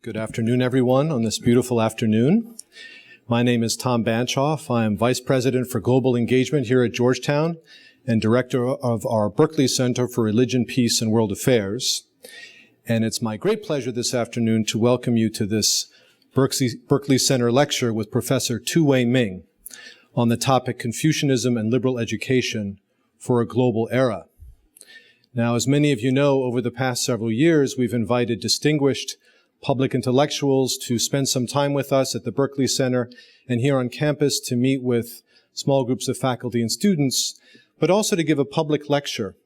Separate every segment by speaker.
Speaker 1: Good afternoon, everyone, on this beautiful afternoon. My name is Tom Banchoff. I am Vice President for Global Engagement here at Georgetown and Director of our Berkley Center for Religion, Peace, and World Affairs. And it's my great pleasure this afternoon to welcome you to this Berkley Center Lecture with Professor Tu Weiming on the topic Confucianism and Liberal Education for a Global Era. Now, as many of you know, over the past several years, we've invited distinguished public intellectuals to spend some time with us at the Berkley Center and here on campus to meet with small groups of faculty and students, but also to give a public lecture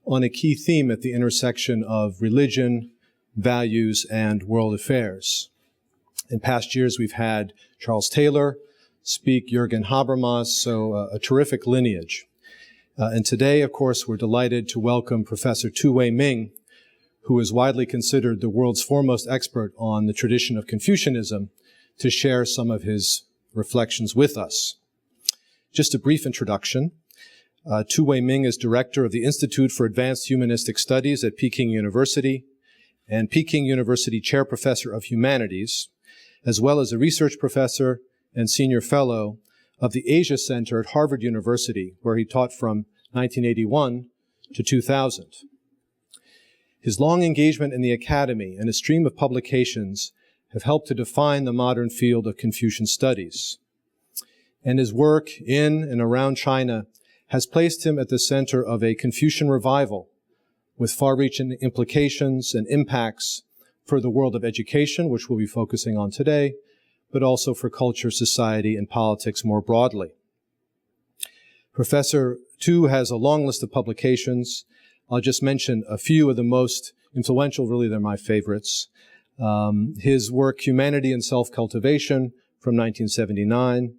Speaker 1: on a key theme at the intersection of religion, values, and world affairs. In past years, we've had Charles Taylor speak, Jürgen Habermas, so a terrific lineage. And today, of course, we're delighted to welcome Professor Tu Weiming, who is widely considered the world's foremost expert on the tradition of Confucianism, to share some of his reflections with us. Just a brief introduction. Tu Weiming is director of the Institute for Advanced Humanistic Studies at Peking University and Peking University Chair Professor of Humanities, as well as a research professor and senior fellow of the Asia Center at Harvard University, where he taught from 1981 to 2000. His long engagement in the academy and a stream of publications have helped to define the modern field of Confucian studies. And his work in and around China has placed him at the center of a Confucian revival with far-reaching implications and impacts for the world of education, which we'll be focusing on today, but also for culture, society, and politics more broadly. Professor Tu has a long list of publications. I'll just mention a few of the most influential, really they're my favorites. His work, Humanity and Self-Cultivation, from 1979.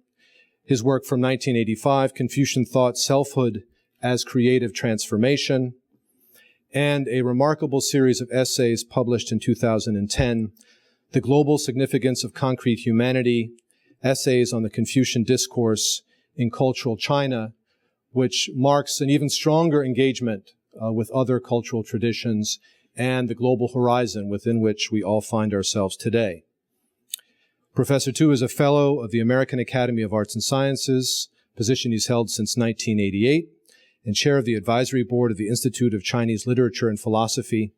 Speaker 1: His work from 1985, Confucian Thought, Selfhood as Creative Transformation. And a remarkable series of essays published in 2010, The Global Significance of Concrete Humanity, Essays on the Confucian Discourse in Cultural China, which marks an even stronger engagement with other cultural traditions and the global horizon within which we all find ourselves today. Professor Tu is a fellow of the American Academy of Arts and Sciences, position he's held since 1988, and chair of the advisory board of the Institute of Chinese Literature and Philosophy.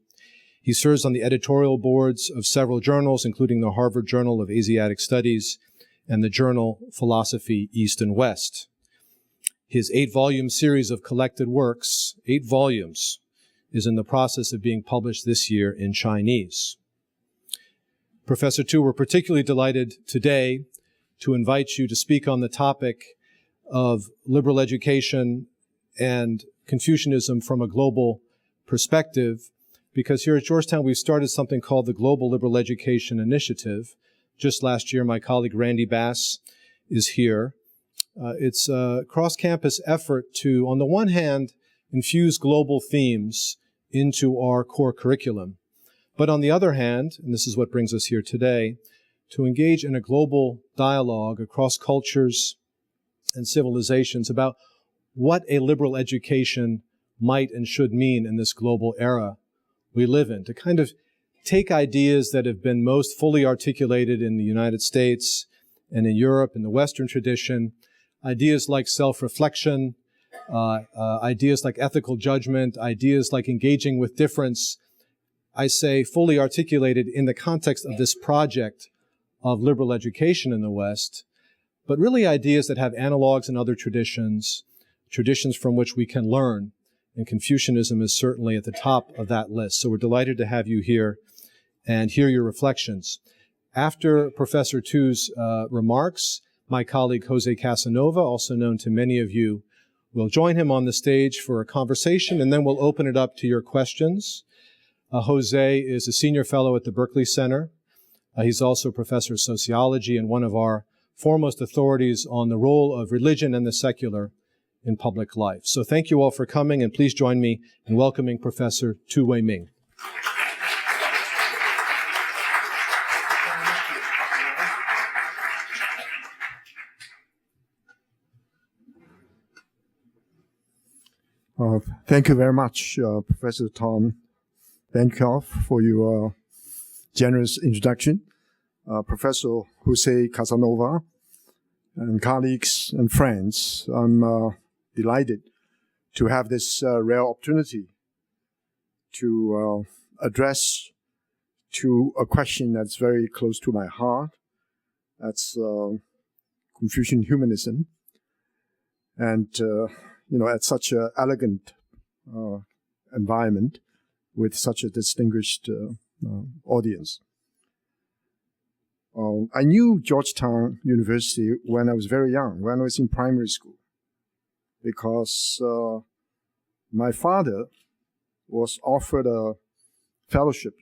Speaker 1: He serves on the editorial boards of several journals, including the Harvard Journal of Asiatic Studies and the journal Philosophy East and West. His 8-volume series of collected works, 8 volumes, is in the process of being published this year in Chinese. Professor Tu, we're particularly delighted today to invite you to speak on the topic of liberal education and Confucianism from a global perspective, because here at Georgetown we've started something called the Global Liberal Education Initiative. Just last year, my colleague Randy Bass is here. It's a cross-campus effort to, on the one hand, infuse global themes into our core curriculum, but on the other hand, and this is what brings us here today, to engage in a global dialogue across cultures and civilizations about what a liberal education might and should mean in this global era we live in, to kind of take ideas that have been most fully articulated in the United States and in Europe, in the Western tradition, ideas like self-reflection, ideas like ethical judgment, ideas like engaging with difference, I say fully articulated in the context of this project of liberal education in the West, but really ideas that have analogs in other traditions, traditions from which we can learn, and Confucianism is certainly at the top of that list. So we're delighted to have you here and hear your reflections. After Professor Tu's remarks, my colleague Jose Casanova, also known to many of you, will join him on the stage for a conversation, and then we'll open it up to your questions. Jose is a senior fellow at the Berkley Center. He's also a professor of sociology and one of our foremost authorities on the role of religion and the secular in public life. So thank you all for coming, and please join me in welcoming Professor Tu Weiming.
Speaker 2: Thank you very much, Professor Tom Banchoff, for your generous introduction. Professor Jose Casanova and colleagues and friends, I'm delighted to have this rare opportunity to address to a question that's very close to my heart. That's Confucian humanism. And, at such an elegant environment with such a distinguished audience. I knew Georgetown University when I was very young, when I was in primary school, because my father was offered a fellowship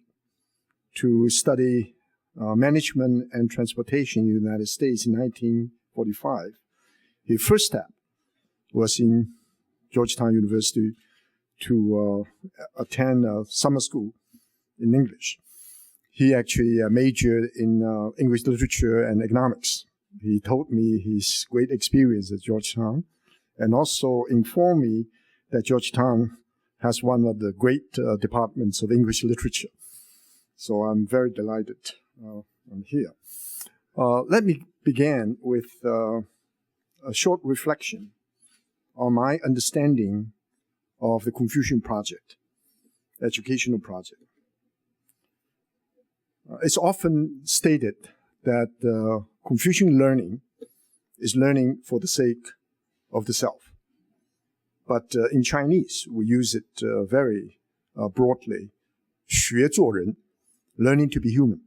Speaker 2: to study management and transportation in the United States in 1945. His first step was in Georgetown University to attend summer school in English. He actually majored in English literature and economics. He told me his great experience at Georgetown and also informed me that Georgetown has one of the great departments of English literature. So I'm very delighted I'm here. Let me begin with a short reflection on my understanding of the Confucian project, educational project. It's often stated that Confucian learning is learning for the sake of the self. But in Chinese, we use it very broadly, 学做人, learning to be human.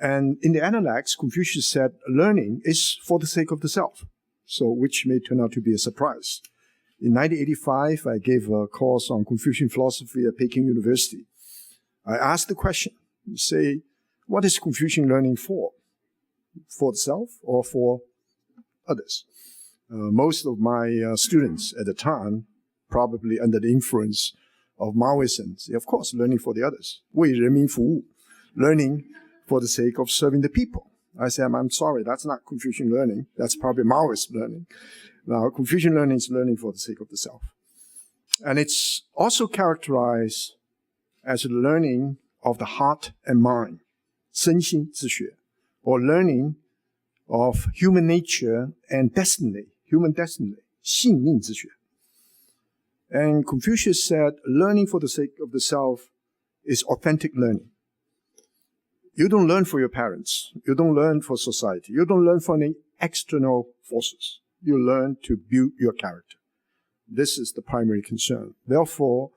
Speaker 2: And in the Analects, Confucius said learning is for the sake of the self, so which may turn out to be a surprise. In 1985, I gave a course on Confucian philosophy at Peking University. I asked the question, say, what is Confucian learning for? For the self or for others? Most of my students at the time, probably under the influence of Maoism, say, of course, learning for the others. 为人民服务, learning for the sake of serving the people. I said, I'm sorry, that's not Confucian learning. That's probably Maoist learning. Now, Confucian learning is learning for the sake of the self. And it's also characterized as the learning of the heart and mind, 身心之学, or learning of human nature and destiny, human destiny, 性命之学. And Confucius said, learning for the sake of the self is authentic learning. You don't learn for your parents. You don't learn for society. You don't learn for any external forces. You learn to build your character. This is the primary concern. Therefore,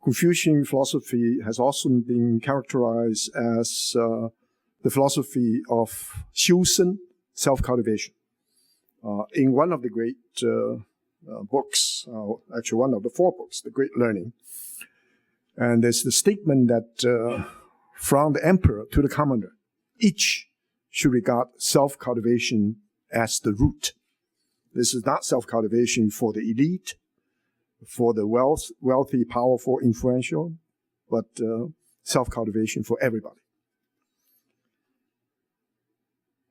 Speaker 2: Confucian philosophy has also been characterized as the philosophy of 修身, self-cultivation. In one of the great books, actually one of the 4 books, The Great Learning, and there's the statement that from the emperor to the commoner, each should regard self-cultivation as the root. This is not self-cultivation for the elite, for the wealthy, powerful, influential, but self-cultivation for everybody.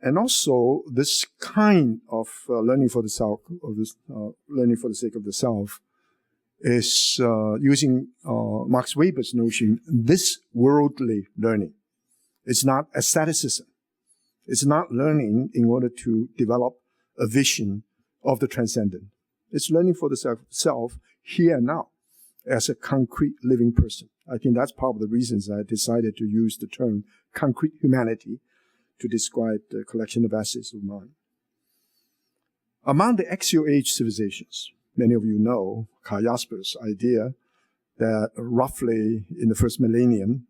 Speaker 2: And also, this kind of learning for the self, learning for the sake of the self, is using Max Weber's notion, this worldly learning. It's not asceticism. It's not learning in order to develop a vision of the transcendent. It's learning for the self here and now as a concrete living person. I think that's part of the reasons I decided to use the term concrete humanity to describe the collection of essays of mine. Among the axial age civilizations, many of you know Karl Jasper's idea that roughly in the first millennium,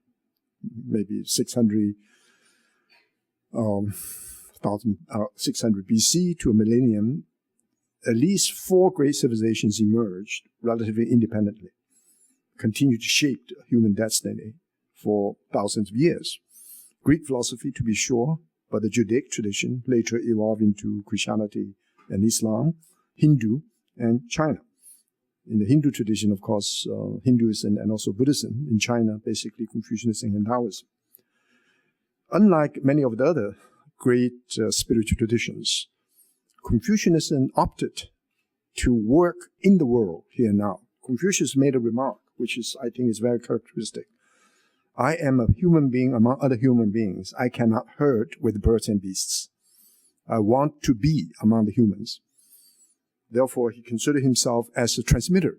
Speaker 2: maybe 600 BC to a millennium, at least 4 great civilizations emerged relatively independently, continued to shape human destiny for thousands of years. Greek philosophy, to be sure, but the Judaic tradition later evolved into Christianity and Islam, Hindu, and China. In the Hindu tradition, of course, Hinduism and also Buddhism. In China, basically Confucianism and Taoism. Unlike many of the other great spiritual traditions, Confucianism opted to work in the world here and now. Confucius made a remark, which is, I think, is very characteristic. I am a human being among other human beings. I cannot herd with birds and beasts. I want to be among the humans. Therefore, he considered himself as a transmitter,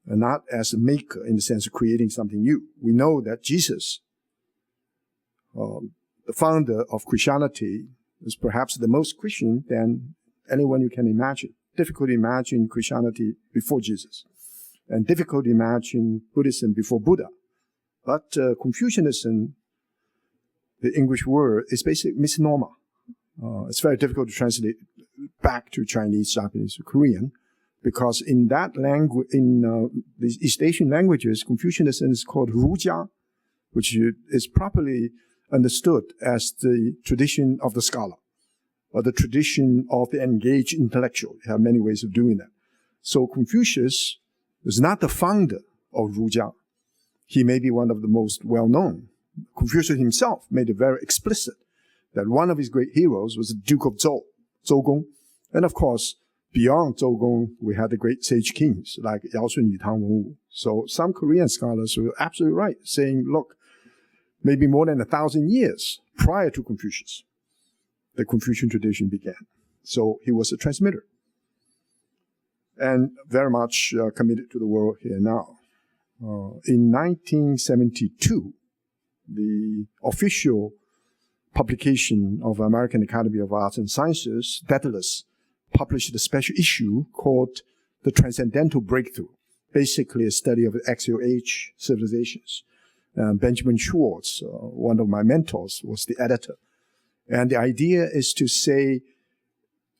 Speaker 2: and not as a maker in the sense of creating something new. We know that Jesus, the founder of Christianity, is perhaps the most Christian than anyone you can imagine. Difficult to imagine Christianity before Jesus, and difficult to imagine Buddhism before Buddha. But Confucianism, the English word, is basically misnomer. It's very difficult to translate back to Chinese, Japanese, or Korean, because in that language, in the East Asian languages, Confucianism is called Rujia, which is properly understood as the tradition of the scholar, or the tradition of the engaged intellectual. You have many ways of doing that. So Confucius is not the founder of Rujia. He may be one of the most well-known. Confucius himself made it very explicit that one of his great heroes was the Duke of Zhou, Zhou Gong. And of course, beyond Zhou Gong, we had the great sage kings like Yao Sun Yu, Tang Wenwu. So some Korean scholars were absolutely right, saying, look, maybe more than 1,000 years prior to Confucius, the Confucian tradition began. So he was a transmitter and very much committed to the world here now. In 1972, the official publication of American Academy of Arts and Sciences, Daedalus, published a special issue called The Transcendental Breakthrough, basically a study of axial age civilizations. Benjamin Schwartz, one of my mentors, was the editor. And the idea is to say,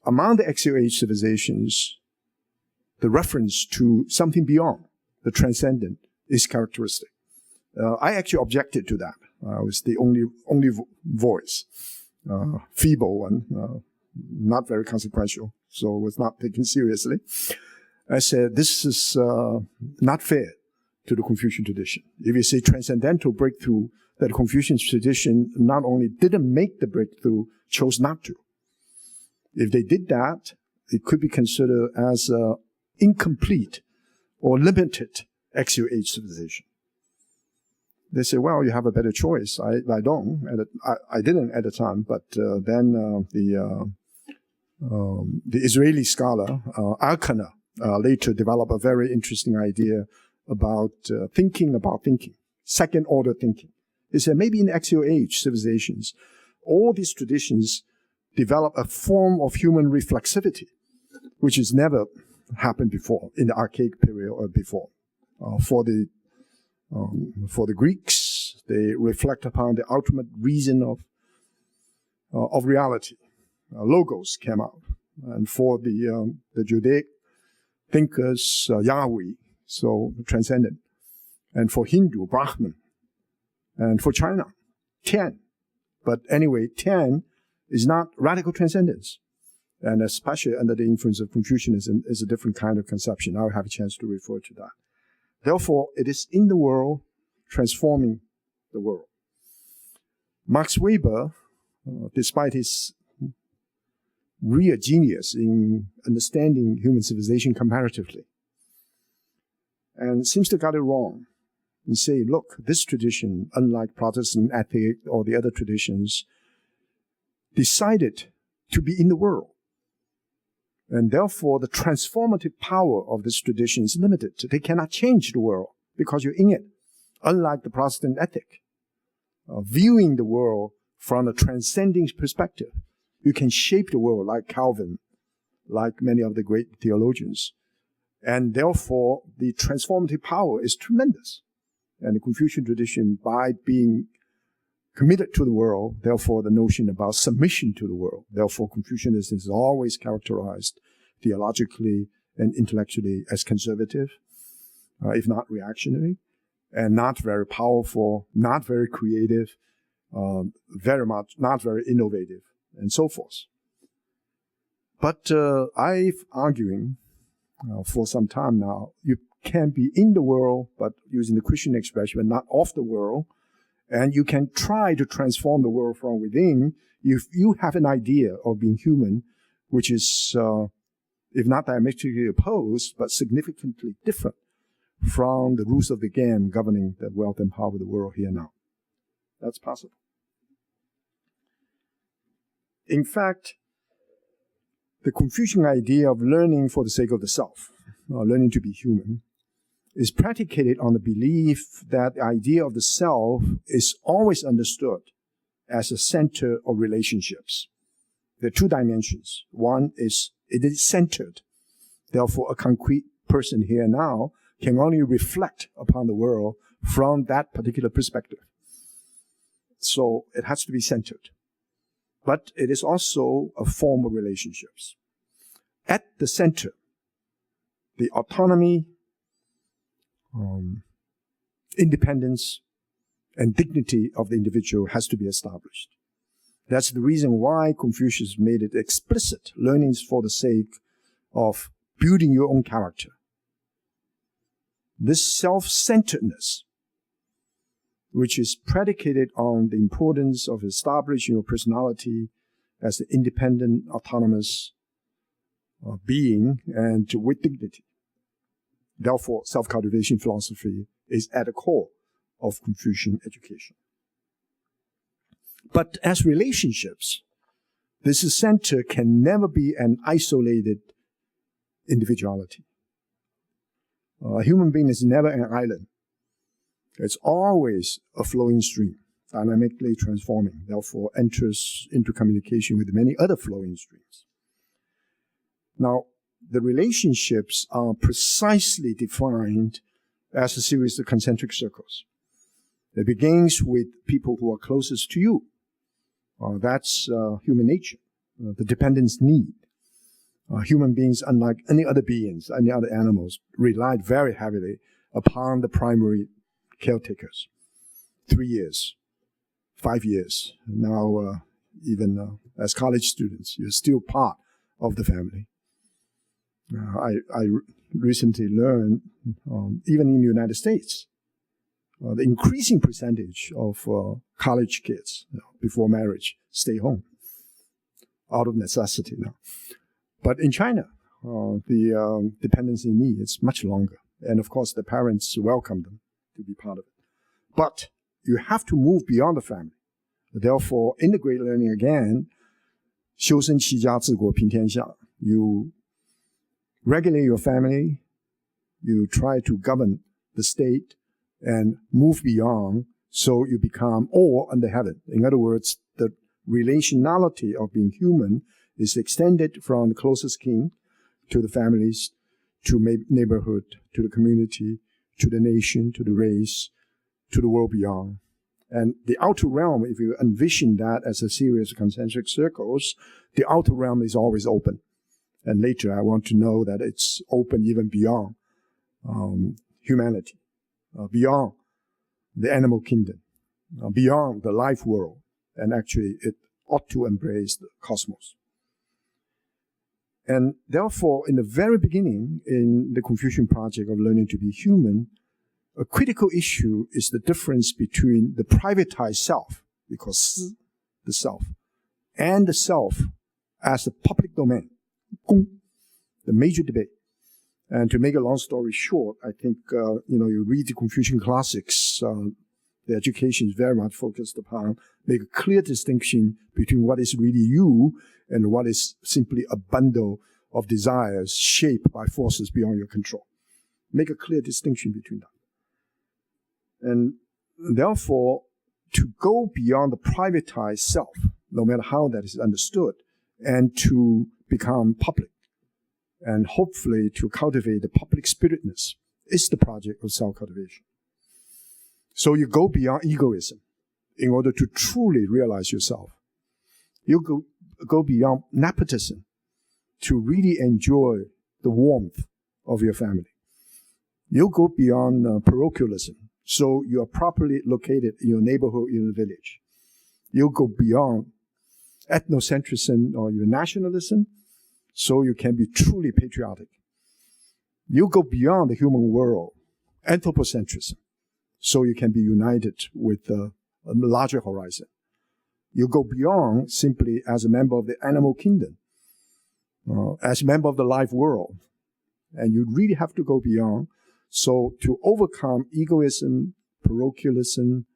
Speaker 2: among the axial age civilizations, the reference to something beyond the transcendent is characteristic. I actually objected to that. I was the only voice, feeble one, not very consequential, so was not taken seriously. I said, this is not fair to the Confucian tradition. If you say transcendental breakthrough, that the Confucian tradition not only didn't make the breakthrough, chose not to. If they did that, it could be considered as incomplete or limited axial age civilization. They say, well, you have a better choice. I don't. I didn't at the time, but then the Israeli scholar, Alkana, later developed a very interesting idea about thinking, second-order thinking. He said maybe in axial age civilizations, all these traditions develop a form of human reflexivity, which has never happened before in the archaic period or before. For the Greeks, they reflect upon the ultimate reason of reality. Logos came out, and for the Judaic thinkers, Yahweh, so transcendent, and for Hindu, Brahman, and for China, Tian. But anyway, Tian is not radical transcendence, and especially under the influence of Confucianism is a different kind of conception. I'll have a chance to refer to that. Therefore, it is in the world, transforming the world. Max Weber, despite his real genius in understanding human civilization comparatively, and seems to got it wrong, and say, look, this tradition, unlike Protestant ethic or the other traditions, decided to be in the world. And therefore, the transformative power of this tradition is limited. They cannot change the world because you're in it. Unlike the Protestant ethic, viewing the world from a transcending perspective, you can shape the world like Calvin, like many of the great theologians. And therefore, the transformative power is tremendous. And the Confucian tradition, by being committed to the world, therefore the notion about submission to the world. Therefore, Confucianism is always characterized theologically and intellectually as conservative, if not reactionary, and not very powerful, not very creative, very much not very innovative, and so forth. But I've arguing for some time now, you can be in the world, but using the Christian expression, but not of the world. And you can try to transform the world from within if you have an idea of being human, which is, if not diametrically opposed, but significantly different from the rules of the game governing the wealth and power of the world here now. That's possible. In fact, the Confucian idea of learning for the sake of the self, or learning to be human, is predicated on the belief that the idea of the self is always understood as a center of relationships. There are two dimensions. One is it is centered. Therefore, a concrete person here now can only reflect upon the world from that particular perspective. So it has to be centered. But it is also a form of relationships. At the center, the autonomy, independence, and dignity of the individual has to be established. That's the reason why Confucius made it explicit. Learning is for the sake of building your own character. This self-centeredness, which is predicated on the importance of establishing your personality as an independent, autonomous being and with dignity. Therefore, self-cultivation philosophy is at the core of Confucian education. But as relationships, this center can never be an isolated individuality. A human being is never an island. It's always a flowing stream, dynamically transforming, therefore enters into communication with many other flowing streams. Now, the relationships are precisely defined as a series of concentric circles. It begins with people who are closest to you. That's human nature, the dependence need. Human beings, unlike any other beings, any other animals, relied very heavily upon the primary caretakers. 3 years, 5 years. Now, even as college students, you're still part of the family. I recently learned, even in the United States, the increasing percentage of college kids before marriage stay home out of necessity now. But in China, the dependency need is much longer. And of course, the parents welcome them to be part of it. But you have to move beyond the family. Therefore, integrate learning again, 修身齐家治国平天下. You regulate your family, you try to govern the state, and move beyond so you become all under heaven. In other words, the relationality of being human is extended from the closest kin to the families, to neighborhood, to the community, to the nation, to the race, to the world beyond. And the outer realm, if you envision that as a series of concentric circles, the outer realm is always open. And later I want to know that it's open even beyond humanity, beyond the animal kingdom, beyond the life world. And actually it ought to embrace the cosmos. And therefore, in the very beginning, in the Confucian project of learning to be human, a critical issue is the difference between the privatized self, because the self, and the self as a public domain, the major debate. And to make a long story short, I think, you read the Confucian classics, the education is very much focused upon make a clear distinction between what is really you and what is simply a bundle of desires shaped by forces beyond your control. Make a clear distinction between that. And therefore, to go beyond the privatized self, no matter how that is understood, and to become public, and hopefully to cultivate the public spiritness, is the project of self-cultivation. So you go beyond egoism in order to truly realize yourself. You go beyond nepotism to really enjoy the warmth of your family. You go beyond parochialism, so you are properly located in your neighborhood, in your village. You go beyond ethnocentrism or even nationalism, so you can be truly patriotic. You go beyond the human world, anthropocentrism, so you can be united with a larger horizon. You go beyond simply as a member of the animal kingdom, as a member of the life world. And you really have to go beyond So to overcome egoism, parochialism,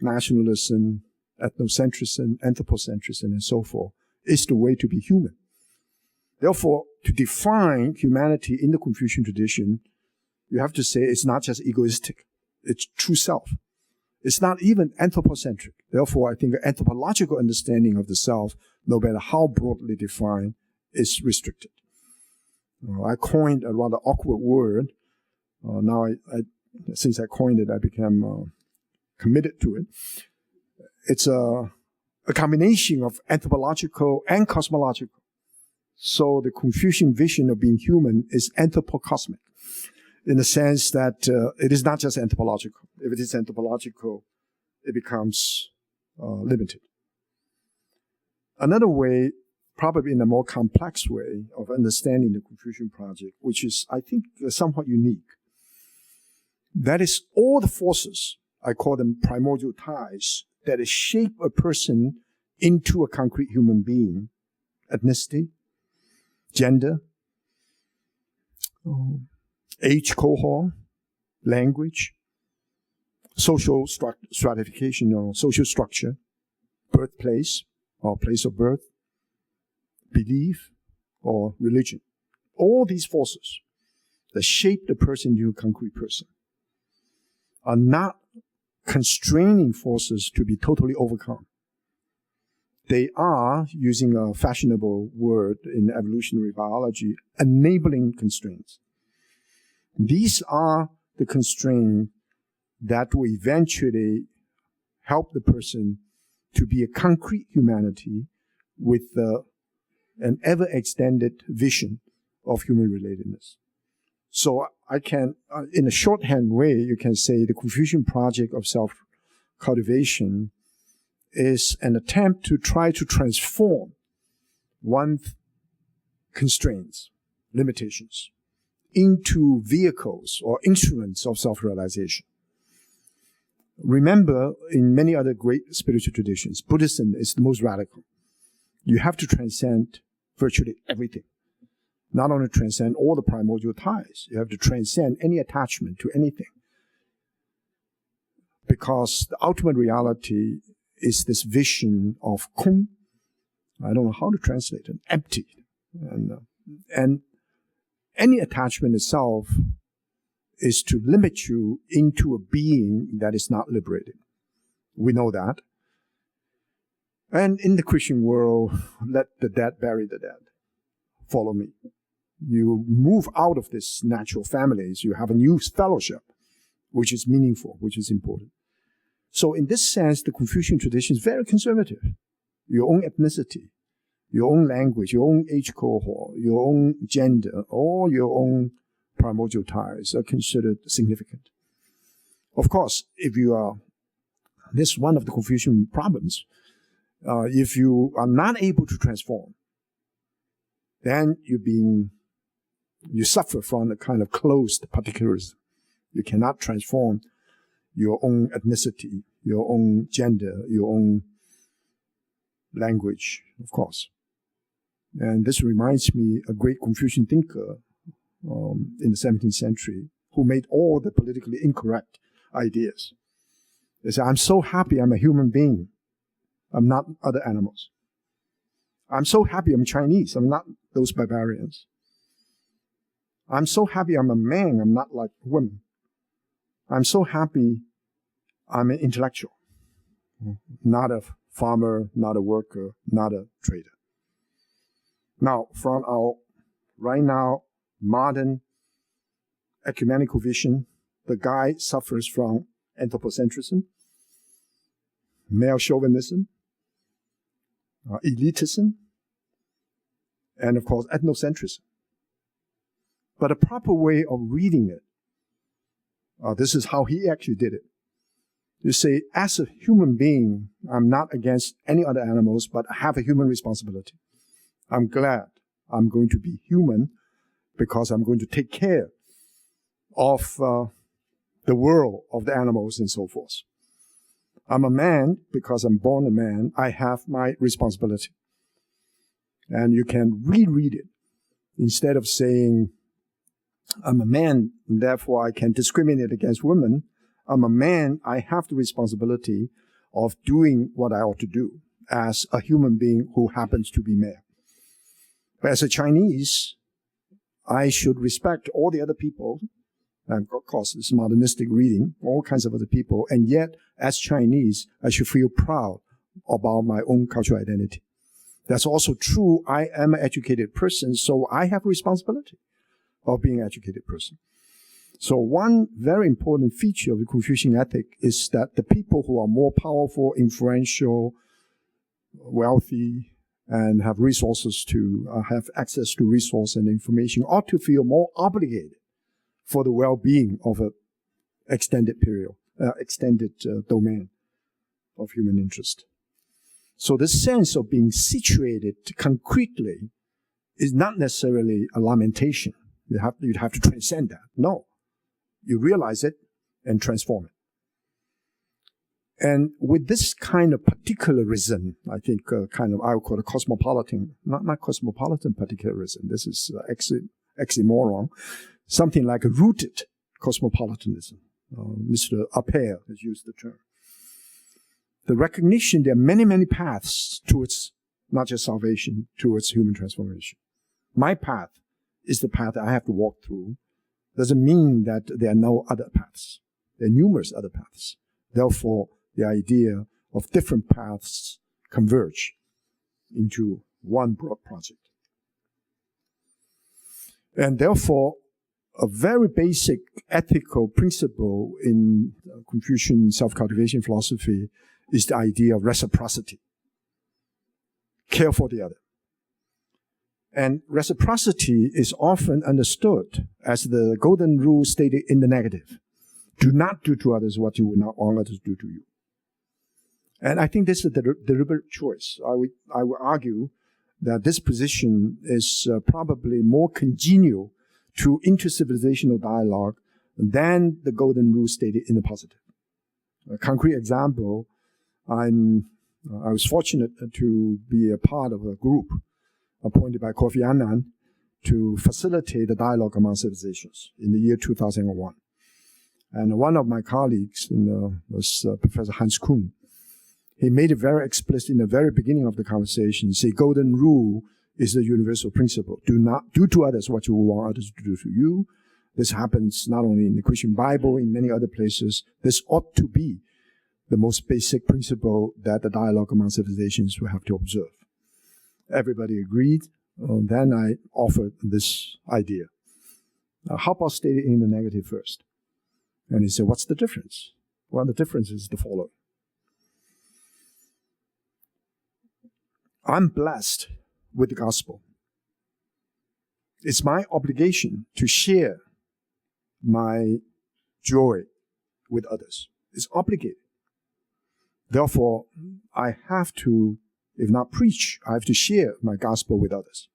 Speaker 2: nationalism, ethnocentrism, anthropocentrism, and so forth, is the way to be human. Therefore, to define humanity in the Confucian tradition, you have to say it's not just egoistic, it's true self. It's not even anthropocentric. Therefore, I think an anthropological understanding of the self, no matter how broadly defined, is restricted. I coined a rather awkward word. Now, since I coined it, I became committed to it. It's a combination of anthropological and cosmological. So the Confucian vision of being human is anthropocosmic, in the sense that it is not just anthropological. If it is anthropological, it becomes limited. Another way, probably in a more complex way of understanding the Confucian project, which is, I think, somewhat unique, that is all the forces, I call them primordial ties, that shape a person into a concrete human being: ethnicity, gender, age cohort, language, social stratification or social structure, birthplace or place of birth, belief or religion. All these forces that shape the person into a concrete person are not constraining forces to be totally overcome. They are, using a fashionable word in evolutionary biology, enabling constraints. These are the constraints that will eventually help the person to be a concrete humanity with an ever-extended vision of human relatedness. So I can, in a shorthand way, you can say the Confucian project of self-cultivation is an attempt to try to transform one's constraints, limitations, into vehicles or instruments of self-realization. Remember, in many other great spiritual traditions, Buddhism is the most radical. You have to transcend virtually everything. Not only transcend all the primordial ties, you have to transcend any attachment to anything. Because the ultimate reality is this vision of kung. I don't know how to translate it, empty. And any attachment itself is to limit you into a being that is not liberated. We know that. And in the Christian world, let the dead bury the dead. Follow me. You move out of this natural families. You have a new fellowship, which is meaningful, which is important. So in this sense, the Confucian tradition is very conservative. Your own ethnicity, your own language, your own age cohort, your own gender, or your own primordial ties are considered significant. Of course, if you are, this is one of the Confucian problems. If you are not able to transform, then you suffer from a kind of closed particularism. You cannot transform your own ethnicity, your own gender, your own language, of course. And this reminds me of a great Confucian thinker in the 17th century who made all the politically incorrect ideas. They said, I'm so happy I'm a human being. I'm not other animals. I'm so happy I'm Chinese. I'm not those barbarians. I'm so happy I'm a man. I'm not like women. I'm so happy I'm an intellectual. Not a farmer, not a worker, not a trader. Now, from our right now modern ecumenical vision, the guy suffers from anthropocentrism, male chauvinism, elitism, and of course ethnocentrism. But a proper way of reading it, this is how he actually did it. You say, as a human being, I'm not against any other animals, but I have a human responsibility. I'm glad I'm going to be human because I'm going to take care of the world of the animals and so forth. I'm a man because I'm born a man. I have my responsibility. And you can reread it instead of saying, I'm a man, therefore I can discriminate against women. I'm a man, I have the responsibility of doing what I ought to do as a human being who happens to be male. But as a Chinese, I should respect all the other people, and of course it's modernistic reading, all kinds of other people, and yet as Chinese, I should feel proud about my own cultural identity. That's also true. I am an educated person, so I have responsibility of being an educated person. So one very important feature of the Confucian ethic is that the people who are more powerful, influential, wealthy, and have resources to have access to resource and information ought to feel more obligated for the well-being of an extended period, domain of human interest. So the sense of being situated concretely is not necessarily a lamentation. You'd have to transcend that. No. You realize it and transform it. And with this kind of particularism, I think I would call it cosmopolitan, not cosmopolitan particularism. This is oxymoron. Something like a rooted cosmopolitanism. Mr. Appel has used the term. The recognition there are many, many paths towards not just salvation, towards human transformation. My path is the path I have to walk through. Doesn't mean that there are no other paths. There are numerous other paths. Therefore, the idea of different paths converge into one broad project. And therefore, a very basic ethical principle in Confucian self-cultivation philosophy is the idea of reciprocity. Care for the other. And reciprocity is often understood as the golden rule stated in the negative. Do not do to others what you would not want others to do to you. And I think this is a deliberate choice. I would argue that this position is probably more congenial to inter-civilizational dialogue than the golden rule stated in the positive. A concrete example, I was fortunate to be a part of a group appointed by Kofi Annan to facilitate the dialogue among civilizations in the year 2001. And one of my colleagues was Professor Hans Kuhn. He made it very explicit in the very beginning of the conversation. Say, golden rule is the universal principle. Do not do to others what you want others to do to you. This happens not only in the Christian Bible, in many other places. This ought to be the most basic principle that the dialogue among civilizations will have to observe. Everybody agreed. Then I offered this idea. How about stating in the negative first? And he said, what's the difference? Well, the difference is the following. I'm blessed with the gospel. It's my obligation to share my joy with others. It's obligated. Therefore, I have to, if not preach, I have to share my gospel with others.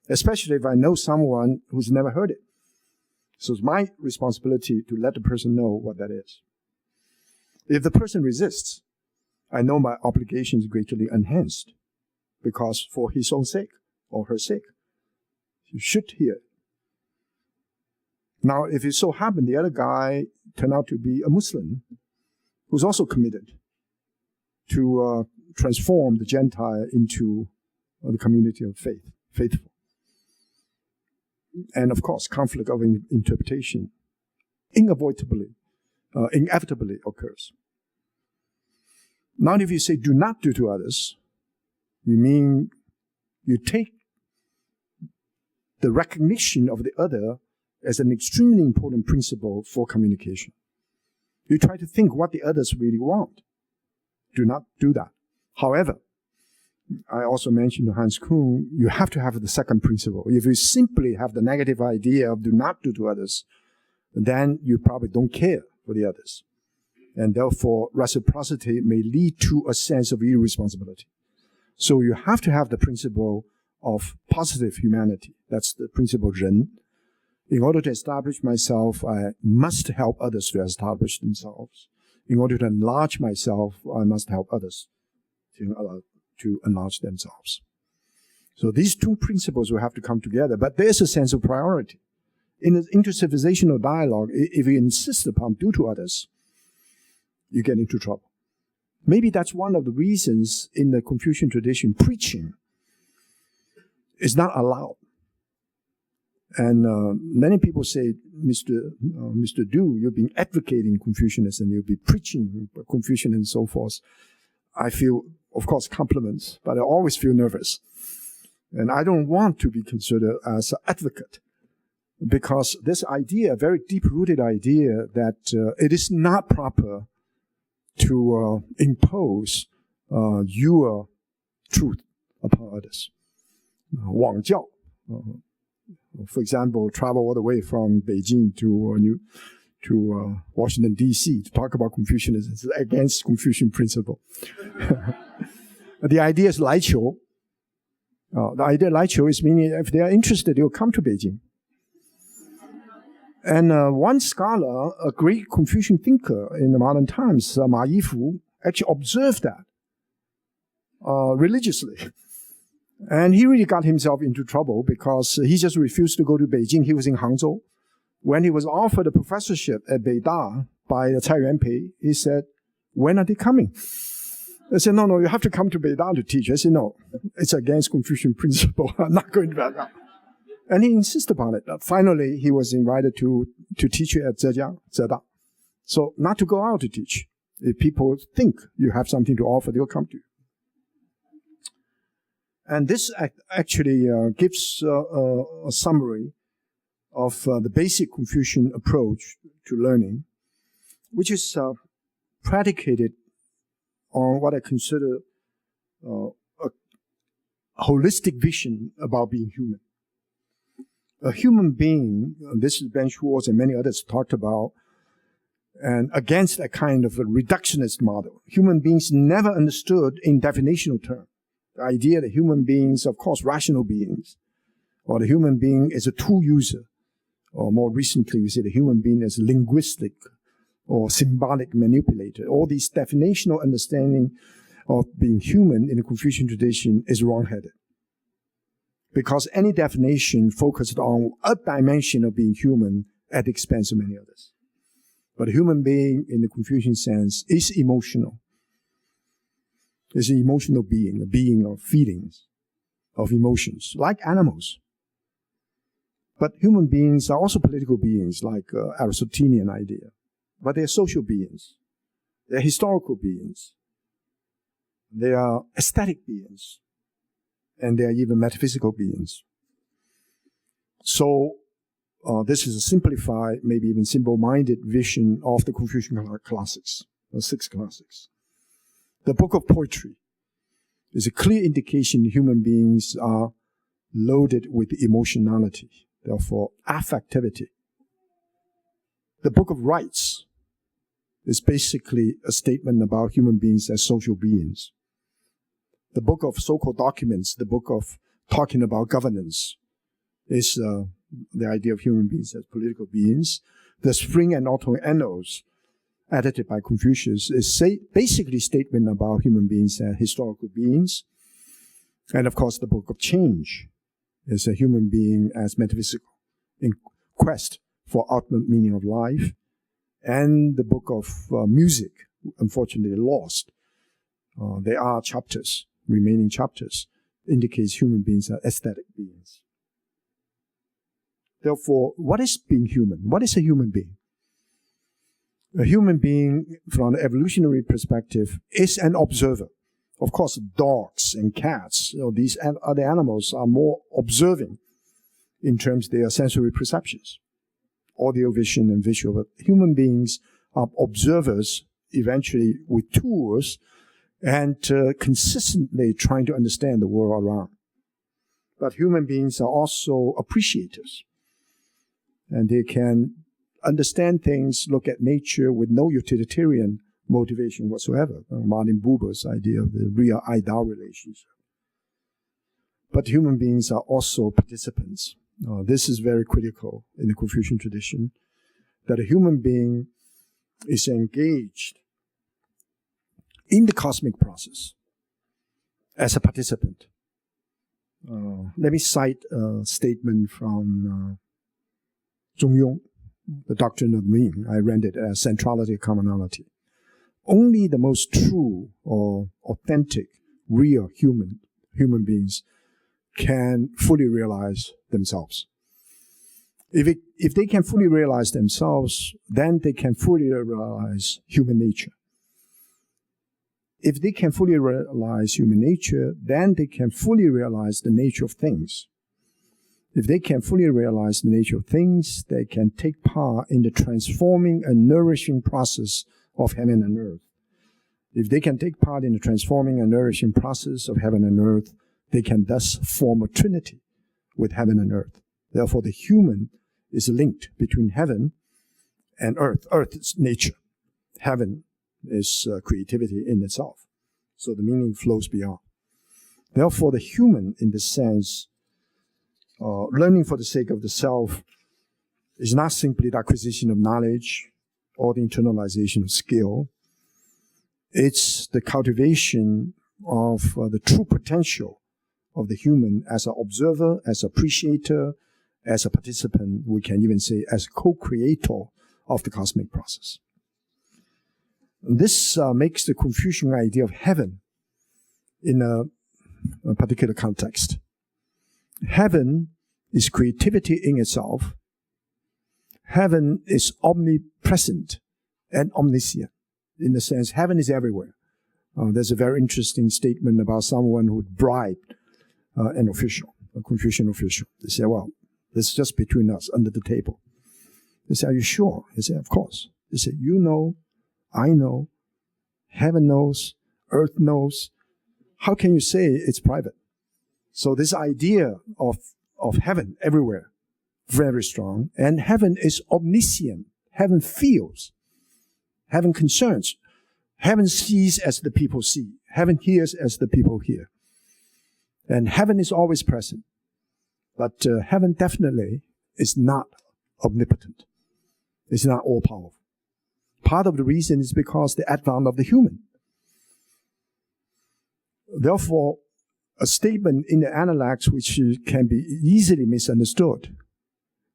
Speaker 2: Especially if I know someone who's never heard it. So it's my responsibility to let the person know what that is. If the person resists, I know my obligation is greatly enhanced, because for his own sake or her sake, you should hear it. Now, if it so happened the other guy turned out to be a Muslim who's also committed to transform the Gentile into the community of faith, faithful. And of course, conflict of interpretation inevitably occurs. Now, if you say do not do to others, you mean you take the recognition of the other as an extremely important principle for communication. You try to think what the others really want. Do not do that. However, I also mentioned to Hans Kuhn, you have to have the second principle. If you simply have the negative idea of do not do to others, then you probably don't care for the others. And therefore, reciprocity may lead to a sense of irresponsibility. So you have to have the principle of positive humanity. That's the principle Ren. In order to establish myself, I must help others to establish themselves. In order to enlarge myself, I must help others to enlarge themselves. So these two principles will have to come together, but there's a sense of priority. In an inter-civilizational dialogue, if you insist upon do to others, you get into trouble. Maybe that's one of the reasons in the Confucian tradition, preaching is not allowed. And many people say, Mr. Du, you've been advocating Confucianism, you'll be preaching Confucian and so forth. I feel, of course, compliments, but I always feel nervous. And I don't want to be considered as an advocate, because this idea, a very deep-rooted idea, that it is not proper to impose your truth upon others. 妄教. For example, travel all the way from Beijing to Washington, D.C. to talk about Confucianism. It's against Confucian principle. The idea is 来求. The idea 来求 is meaning if they are interested, they'll come to Beijing. And one scholar, a great Confucian thinker in the modern times, Ma Yifu, actually observed that religiously. And he really got himself into trouble because he just refused to go to Beijing. He was in Hangzhou. When he was offered a professorship at Beida by Cai Yuanpei, he said, when are they coming? They said, no, you have to come to Beida to teach. I said, no, it's against Confucian principle. I'm not going to Beida. And he insisted upon it. Finally, he was invited to teach at Zhejiang, Zeda. So not to go out to teach. If people think you have something to offer, they'll come to you. And this actually gives a summary of the basic Confucian approach to learning, which is predicated on what I consider a holistic vision about being human. A human being, this is Ben Schwartz and many others talked about, and against a kind of a reductionist model. Human beings never understood in definitional terms. The idea that human beings, of course, rational beings, or the human being is a tool user, or more recently we say the human being is linguistic or symbolic manipulator. All these definitional understanding of being human in the Confucian tradition is wrong-headed. Because any definition focused on a dimension of being human at the expense of many others. But a human being in the Confucian sense is emotional. Is an emotional being, a being of feelings, of emotions, like animals. But human beings are also political beings, like Aristotelian idea. But they are social beings. They are historical beings. They are aesthetic beings. And they are even metaphysical beings. So this is a simplified, maybe even simple-minded vision of the Confucian classics, the 6 classics. The book of poetry is a clear indication human beings are loaded with emotionality, therefore affectivity. The book of rights is basically a statement about human beings as social beings. The book of so-called documents, the book of talking about governance, is the idea of human beings as political beings. The Spring and Autumn Annals, edited by Confucius, is basically a statement about human beings as historical beings. And of course, the book of Change is a human being as metaphysical in quest for ultimate meaning of life. And the book of music, unfortunately lost. There are chapters, remaining chapters, indicates human beings are aesthetic beings. Therefore, what is being human? What is a human being? A human being, from the evolutionary perspective, is an observer. Of course, dogs and cats, these other animals are more observing in terms of their sensory perceptions, audio, vision, and visual. But human beings are observers, eventually with tools, and consistently trying to understand the world around. But human beings are also appreciators, and they can understand things, look at nature with no utilitarian motivation whatsoever. Martin Buber's idea of the real-I-thou relationship. But human beings are also participants. This is very critical in the Confucian tradition, that a human being is engaged in the cosmic process as a participant. Let me cite a statement from Zhongyong, the doctrine of Ming, I read it as centrality of commonality. Only the most true or authentic, real human beings can fully realize themselves. If they can fully realize themselves, then they can fully realize human nature. If they can fully realize human nature, then they can fully realize the nature of things. If they can fully realize the nature of things, they can take part in the transforming and nourishing process of heaven and earth. If they can take part in the transforming and nourishing process of heaven and earth, they can thus form a trinity with heaven and earth. Therefore, the human is linked between heaven and earth. Earth is nature. Heaven is creativity in itself. So the meaning flows beyond. Therefore, the human, in this sense, learning for the sake of the self is not simply the acquisition of knowledge or the internalization of skill. It's the cultivation of the true potential of the human as an observer, as an appreciator, as a participant, we can even say as co-creator of the cosmic process. This makes the Confucian idea of heaven in a particular context. Heaven is creativity in itself. Heaven is omnipresent and omniscient. In the sense, heaven is everywhere. There's a very interesting statement about someone who bribed an official, a Confucian official. They said, well, this is just between us under the table. They said, are you sure? He said, of course. They said, you know, I know, heaven knows, earth knows. How can you say it's private? So this idea of heaven everywhere, very strong. And heaven is omniscient. Heaven feels. Heaven concerns. Heaven sees as the people see. Heaven hears as the people hear. And heaven is always present. But heaven definitely is not omnipotent. It's not all-powerful. Part of the reason is because the advent of the human. Therefore, a statement in the Analects which can be easily misunderstood.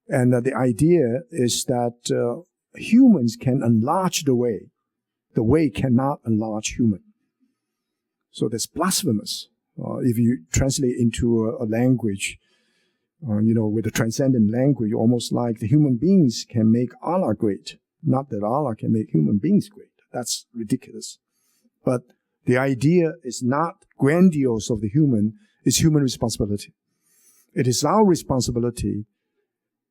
Speaker 2: And the idea is that humans can enlarge the way. The way cannot enlarge human. So that's blasphemous. If you translate into a language, with a transcendent language, almost like the human beings can make Allah great. Not that Allah can make human beings great. That's ridiculous. But the idea is not grandiose of the human, it's human responsibility. It is our responsibility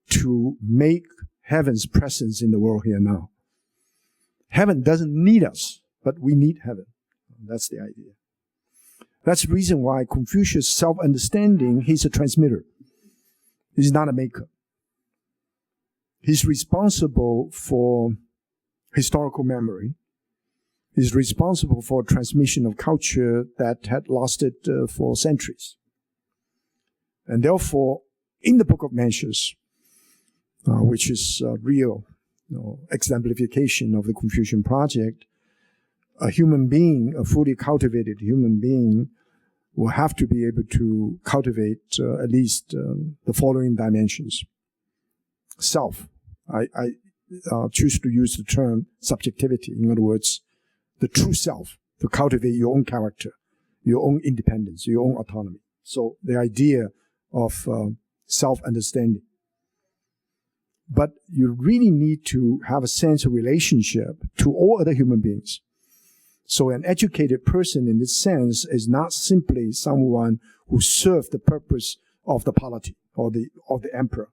Speaker 2: to make heaven's presence in the world here now. Heaven doesn't need us, but we need heaven. That's the idea. That's the reason why Confucius' self-understanding, he's a transmitter. He's not a maker. He's responsible for historical memory. He's responsible for transmission of culture that had lasted for centuries. And therefore, in the Book of Measures, which is a real exemplification of the Confucian project, a human being, a fully cultivated human being, will have to be able to cultivate at least the following dimensions. Self. I choose to use the term subjectivity. In other words, the true self, to cultivate your own character, your own independence, your own autonomy. So the idea of self-understanding. But you really need to have a sense of relationship to all other human beings. So an educated person in this sense is not simply someone who serves the purpose of the polity or the emperor,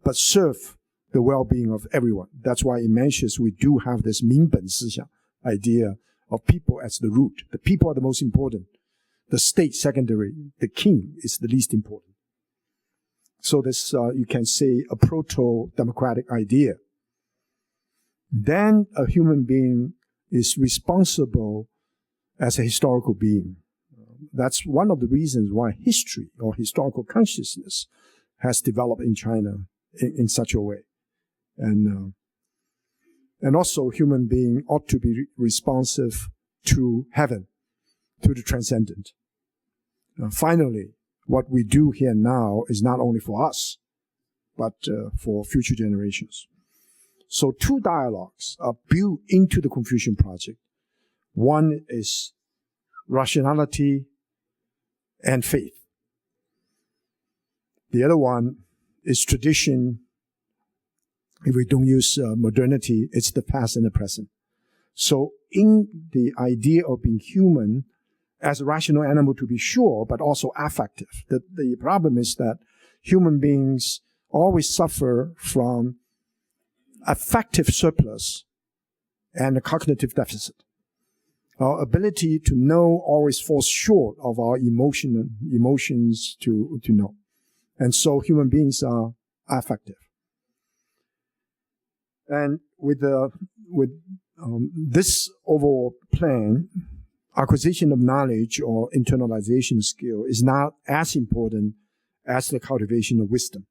Speaker 2: but serve the well-being of everyone. That's why in Measures we do have this 民本思想 idea of people as the root. The people are the most important. The state secondary. The king is the least important. So this, you can say, a proto-democratic idea. Then a human being is responsible as a historical being. That's one of the reasons why history or historical consciousness has developed in China in such a way. And also human being ought to be responsive to heaven, to the transcendent. Finally, what we do here now is not only for us, but for future generations. So two dialogues are built into the Confucian project. One is rationality and faith. The other one is tradition. If we don't use modernity, it's the past and the present. So in the idea of being human, as a rational animal to be sure, but also affective. The problem is that human beings always suffer from affective surplus and a cognitive deficit. Our ability to know always falls short of our emotions to know. And so human beings are affective. And with this overall plan, acquisition of knowledge or internalization skill is not as important as the cultivation of wisdom.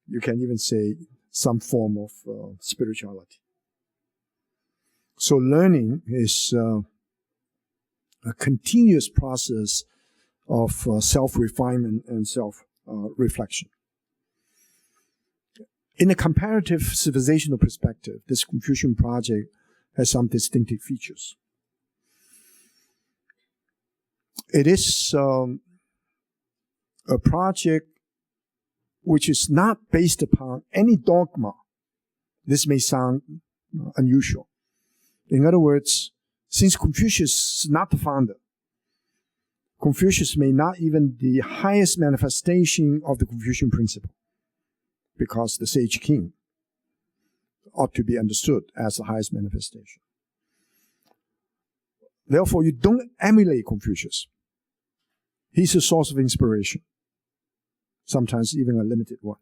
Speaker 2: You can even say some form of spirituality. So learning is a continuous process of self-refinement and self-reflection. In a comparative civilizational perspective, this Confucian project has some distinctive features. It is a project which is not based upon any dogma. This may sound unusual. In other words, since Confucius is not the founder, Confucius may not even the highest manifestation of the Confucian principle, because the sage king ought to be understood as the highest manifestation. Therefore, you don't emulate Confucius. He's a source of inspiration, sometimes even a limited one.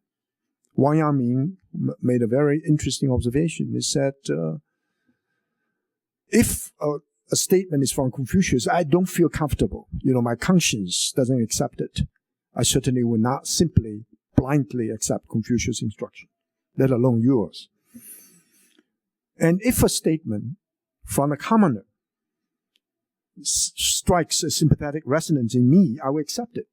Speaker 2: Wang Yangming made a very interesting observation. He said, if a statement is from Confucius, I don't feel comfortable. My conscience doesn't accept it. I certainly will not simply blindly accept Confucius' instruction, let alone yours. And if a statement from a commoner strikes a sympathetic resonance in me, I will accept it.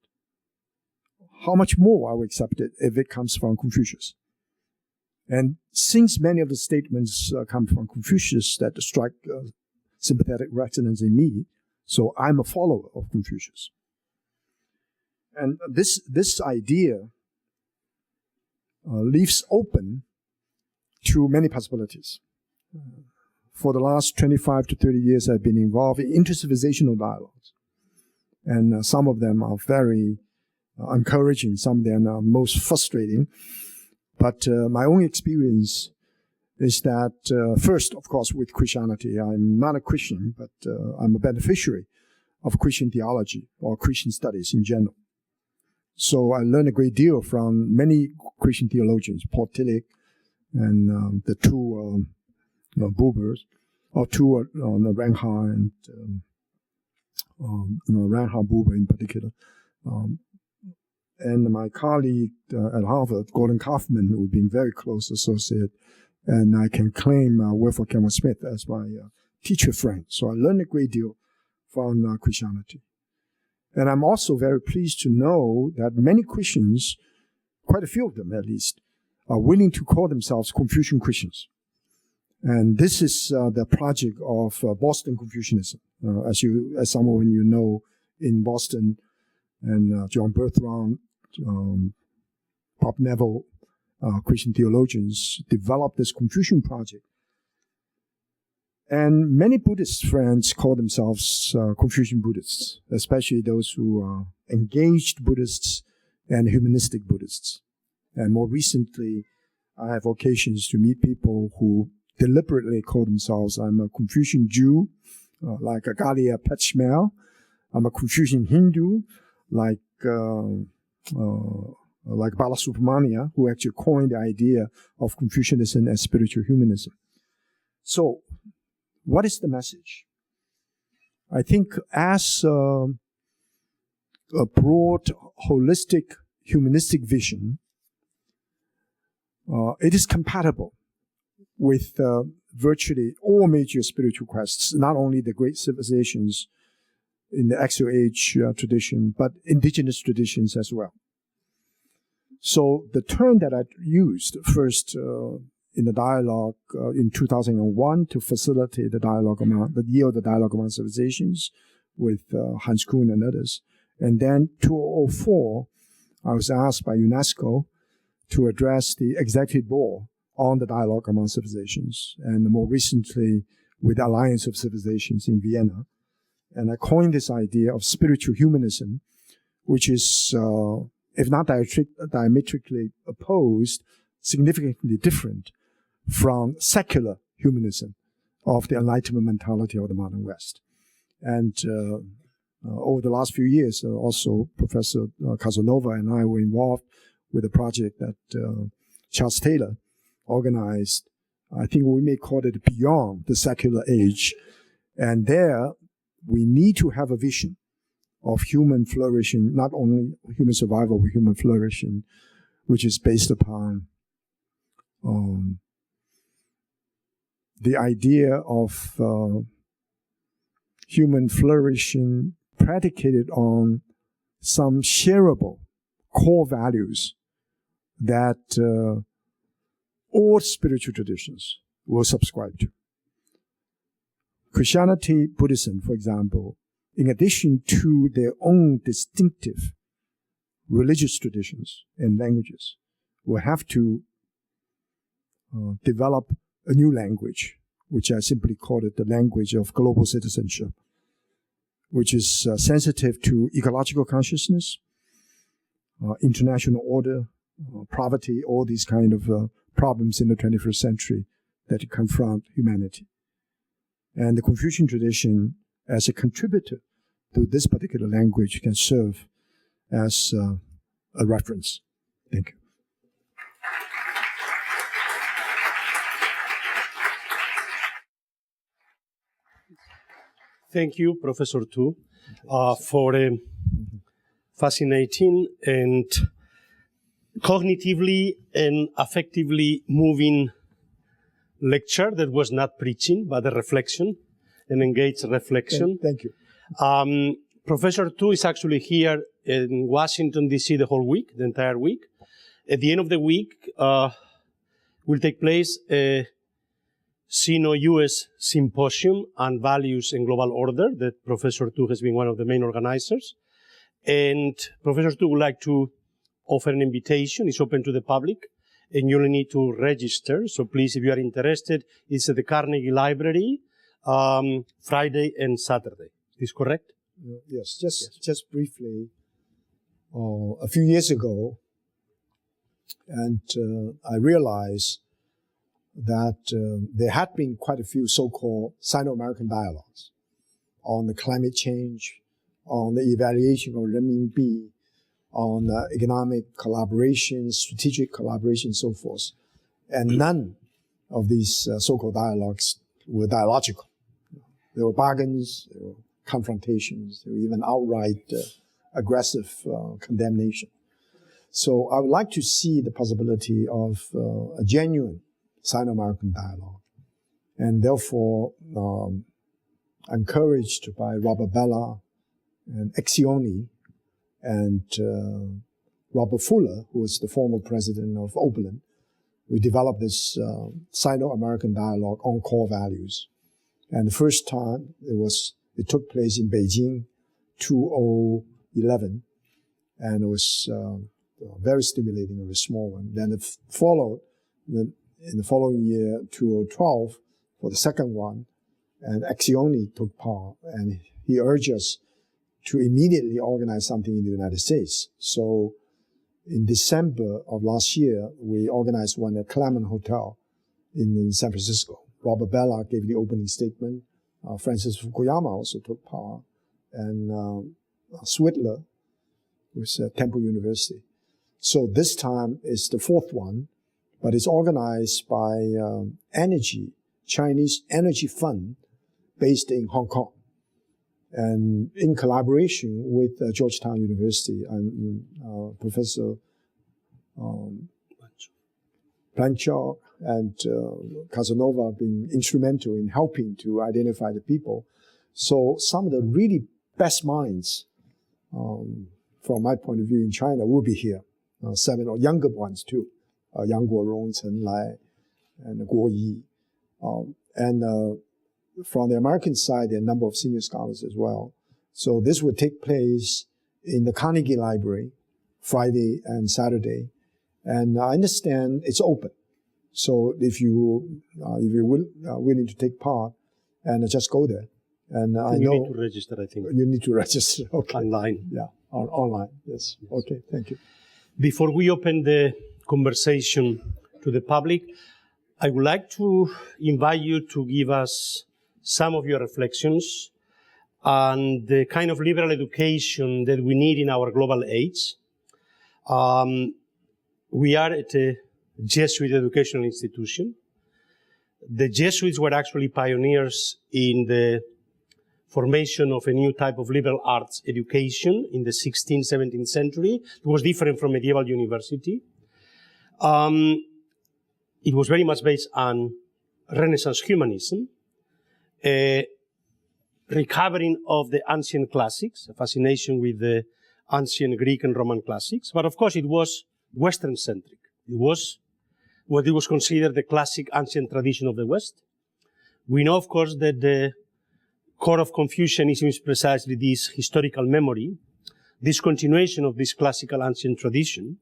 Speaker 2: How much more I will accept it if it comes from Confucius. And since many of the statements come from Confucius that strike sympathetic resonance in me, so I'm a follower of Confucius. And this idea leaves open to many possibilities. For the last 25 to 30 years, I've been involved in inter-civilizational dialogues. And some of them are very encouraging. Some of them are most frustrating. But my own experience is that, first, of course, with Christianity, I'm not a Christian, but I'm a beneficiary of Christian theology or Christian studies in general. So I learned a great deal from many Christian theologians, Paul Tillich and the two Bubers, or two Reinhard and Reinhard Buber in particular. And my colleague at Harvard, Gordon Kaufman, who had been very close associate, and I can claim Wilford Cameron Smith as my teacher friend. So I learned a great deal from Christianity. And I'm also very pleased to know that many Christians, quite a few of them at least, are willing to call themselves Confucian Christians. And this is the project of Boston Confucianism. As some of you know, in Boston, and John Bertrand, Bob Neville, Christian theologians developed this Confucian project. And many Buddhist friends call themselves Confucian Buddhists, especially those who are engaged Buddhists and humanistic Buddhists. And more recently, I have occasions to meet people who deliberately call themselves, I'm a Confucian Jew, like Agalia Petschmel. I'm a Confucian Hindu, like Balasubramania, who actually coined the idea of Confucianism as spiritual humanism. So, what is the message? I think as a broad, holistic, humanistic vision, it is compatible with virtually all major spiritual quests, not only the great civilizations in the Axial Age tradition, but indigenous traditions as well. So the term that I used first in the dialogue in 2001 to facilitate the dialogue among the year of the dialogue among civilizations with Hans Kuhn and others, and then 2004 I was asked by UNESCO to address the executive board on the dialogue among civilizations, and more recently with the Alliance of Civilizations in Vienna. And I coined this idea of spiritual humanism, which is, if not diametrically opposed, significantly different from secular humanism of the Enlightenment mentality of the modern West. And over the last few years, also Professor Casanova and I were involved with a project that Charles Taylor organized. I think we may call it Beyond the Secular Age. And there, we need to have a vision of human flourishing, not only human survival, but human flourishing, which is based upon the idea of human flourishing predicated on some shareable core values that all spiritual traditions will subscribe to. Christianity, Buddhism, for example, in addition to their own distinctive religious traditions and languages, will have to develop a new language, which I simply call it the language of global citizenship, which is sensitive to ecological consciousness, international order, poverty, all these kind of problems in the 21st century that confront humanity. And the Confucian tradition, as a contributor to this particular language, can serve as a reference. Thank you.
Speaker 3: Thank you, Professor Tu, for a fascinating and cognitively and affectively moving lecture that was not preaching, but a reflection, an engaged reflection.
Speaker 2: Thank you.
Speaker 3: Professor Tu is actually here in Washington, D.C. the whole week, the entire week. At the end of the week, will take place a Sino-US Symposium on Values and Global Order that Professor Tu has been one of the main organizers. And Professor Tu would like to offer an invitation. It's open to the public, and you only need to register. So please, if you are interested, it's at the Carnegie Library, Friday and Saturday. Is this correct?
Speaker 2: Yes, just briefly. A few years ago, and I realized that there had been quite a few so-called Sino-American dialogues on the climate change, on the evaluation of renminbi, on economic collaboration, strategic collaboration, and so forth. And none of these so-called dialogues were dialogical. There were bargains, there were confrontations, there were even outright aggressive condemnation. So I would like to see the possibility of a genuine Sino-American dialogue. And therefore, encouraged by Robert Bellah and Exioni and Robert Fuller, who was the former president of Oberlin, we developed this Sino-American dialogue on core values. And the first time it took place in Beijing, 2011, and it was very stimulating. It was a small one. Then it followed in the following year, 2012, for the second one, and Exioni took part, and he urged us to immediately organize something in the United States. So in December of last year, we organized one at Claremont Hotel in San Francisco. Robert Bellah gave the opening statement. Francis Fukuyama also took part, and Swidler was at Temple University. So this time is the fourth one, but it's organized by Chinese Energy Fund based in Hong Kong, and in collaboration with Georgetown University and Professor Blanchard and Casanova have been instrumental in helping to identify the people. So some of the really best minds, from my point of view in China, will be here 7 or younger ones too. Yang Guorong, Chen Lai, and Guo Yi. And from the American side, there are a number of senior scholars as well. So this would take place in the Carnegie Library, Friday and Saturday. And I understand it's open. So if you're willing to take part, and just go there. And I know
Speaker 3: you need to register, I think.
Speaker 2: You need to register. Okay.
Speaker 3: Online.
Speaker 2: Yeah, online. Yes. Okay. Thank you.
Speaker 3: Before we open the conversation to the public, I would like to invite you to give us some of your reflections on the kind of liberal education that we need in our global age. We are at a Jesuit educational institution. The Jesuits were actually pioneers in the formation of a new type of liberal arts education in the 16th, 17th century. It was different from medieval university. It was very much based on Renaissance humanism, a recovering of the ancient classics, a fascination with the ancient Greek and Roman classics. But of course, it was Western-centric. It was what it was considered the classic ancient tradition of the West. We know, of course, that the core of Confucianism is precisely this historical memory, this continuation of this classical ancient tradition.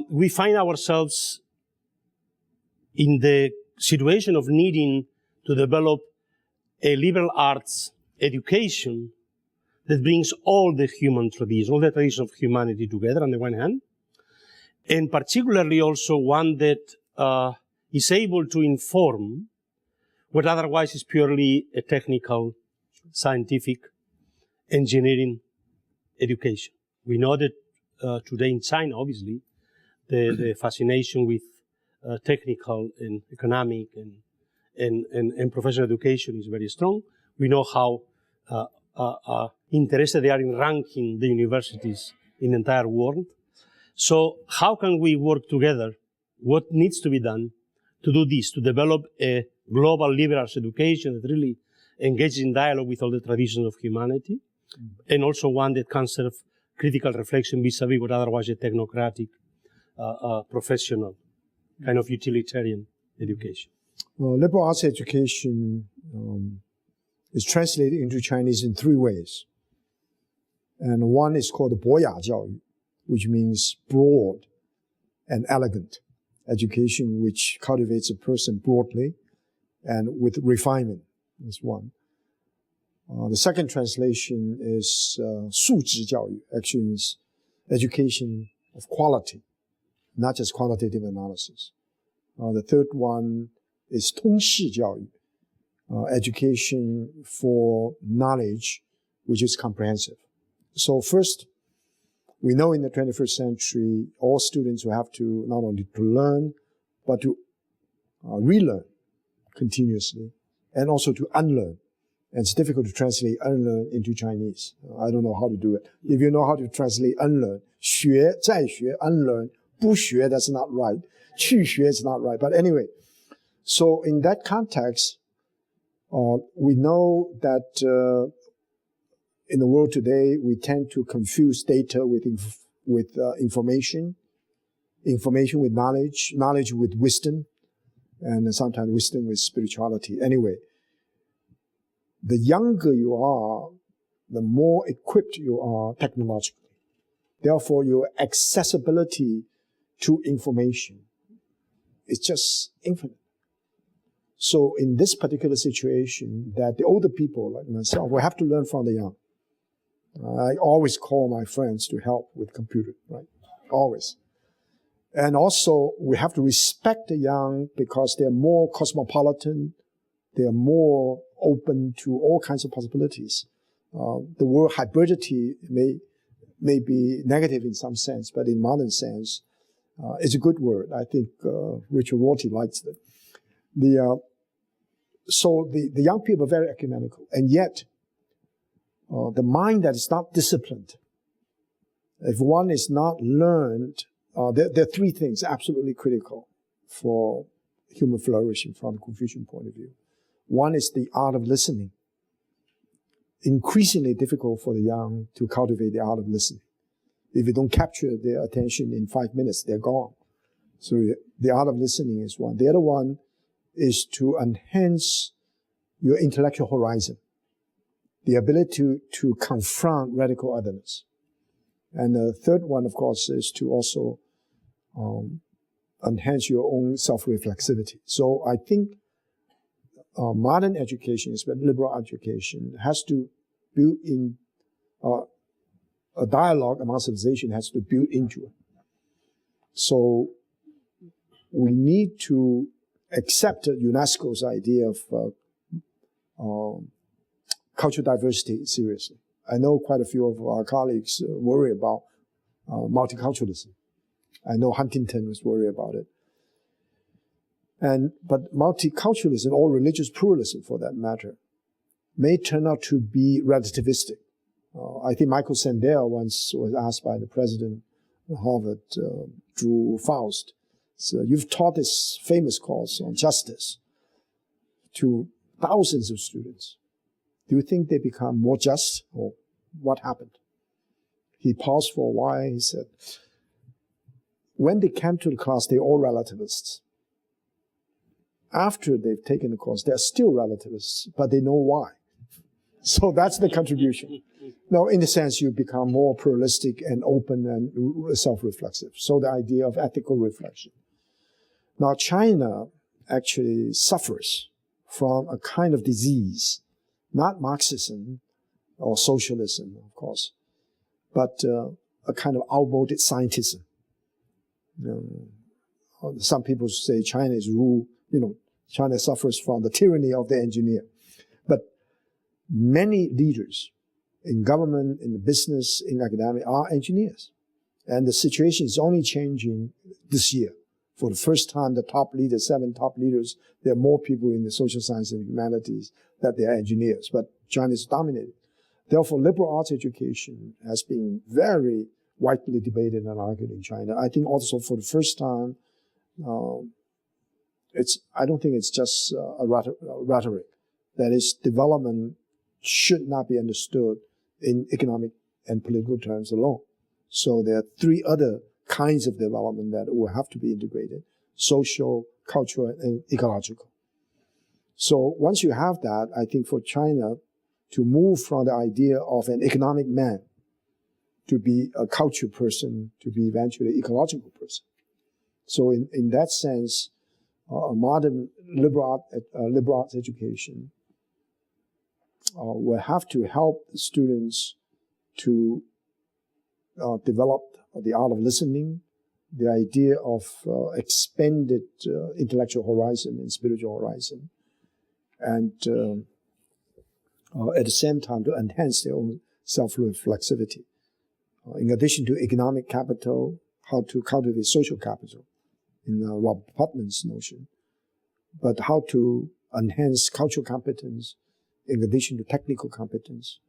Speaker 3: We find ourselves in the situation of needing to develop a liberal arts education that brings all the human traditions, all the traditions of humanity together on the one hand, and particularly also one that is able to inform what otherwise is purely a technical, scientific, engineering education. We know that today in China, obviously, the fascination with technical and economic and professional education is very strong. We know how interested they are in ranking the universities in the entire world. So how can we work together? What needs to be done to do this, to develop a global liberal arts education that really engages in dialogue with all the traditions of humanity, and also one that can serve critical reflection vis-a-vis what otherwise a technocratic, professional, kind of utilitarian education.
Speaker 2: Liberal arts education is translated into Chinese in 3 ways. And one is called the 博雅教育, which means broad and elegant education, which cultivates a person broadly and with refinement. That's one. The second translation is 素质教育, actually means education of quality, not just quantitative analysis. The third one is 通识教育, education for knowledge, which is comprehensive. So first, we know in the 21st century, all students will have to not only to learn, but to relearn continuously, and also to unlearn. And it's difficult to translate unlearn into Chinese. I don't know how to do it. If you know how to translate unlearn, 学,再学, unlearn, 不学, that's not right. 去学 is not right. But anyway, so in that context, we know that in the world today, we tend to confuse data with information, information with knowledge, knowledge with wisdom, and sometimes wisdom with spirituality. Anyway, the younger you are, the more equipped you are technologically. Therefore, your accessibility to information is just infinite. So in this particular situation, that the older people like myself will have to learn from the young. I always call my friends to help with computer, right? Always. And also, we have to respect the young because they're more cosmopolitan. They're more open to all kinds of possibilities. The word hybridity may be negative in some sense, but in modern sense, it's a good word. I think Richard Rorty likes it. So the young people are very ecumenical, and yet the mind that is not disciplined, if one is not learned, there are 3 things absolutely critical for human flourishing from the Confucian point of view. One is the art of listening. Increasingly difficult for the young to cultivate the art of listening. If you don't capture their attention in 5 minutes, they're gone. So the art of listening is one. The other one is to enhance your intellectual horizon, the ability to confront radical otherness. And the third one, of course, is to also enhance your own self-reflexivity. So I think modern education, especially liberal education, has to build in a dialogue among civilization has to build into it. So we need to accept UNESCO's idea of cultural diversity seriously. I know quite a few of our colleagues worry about multiculturalism. I know Huntington was worried about it. But multiculturalism, or religious pluralism for that matter, may turn out to be relativistic. I think Michael Sandel once was asked by the president of Harvard, Drew Faust, so you've taught this famous course on justice to thousands of students. Do you think they become more just, or what happened? He paused for a while. He said, when they came to the class, they're all relativists. After they've taken the course, they're still relativists, but they know why. So that's the contribution. Now, in a sense, you become more pluralistic and open and self-reflexive. So the idea of ethical reflection. Now, China actually suffers from a kind of disease, not Marxism or socialism, of course, but a kind of outmoded scientism. Some people say China is ruled, China suffers from the tyranny of the engineer. But many leaders in government, in the business, in academia are engineers. And the situation is only changing this year. For the first time, the top leaders, 7 top leaders, there are more people in the social science and humanities that they are engineers. But China is dominated. Therefore, liberal arts education has been very widely debated and argued in China. I think also for the first time, I don't think it's just a rhetoric. That is, development should not be understood in economic and political terms alone. So there are 3 other kinds of development that will have to be integrated: social, cultural, and ecological. So once you have that, I think for China to move from the idea of an economic man to be a culture person, to be eventually an ecological person. So in that sense, a modern liberal arts education will have to help the students to develop the art of listening, the idea of expanded intellectual horizon and spiritual horizon, and at the same time to enhance their own self-reflexivity. In addition to economic capital, how to cultivate social capital, in Robert Putnam's notion, but how to enhance cultural competence in addition to technical competence,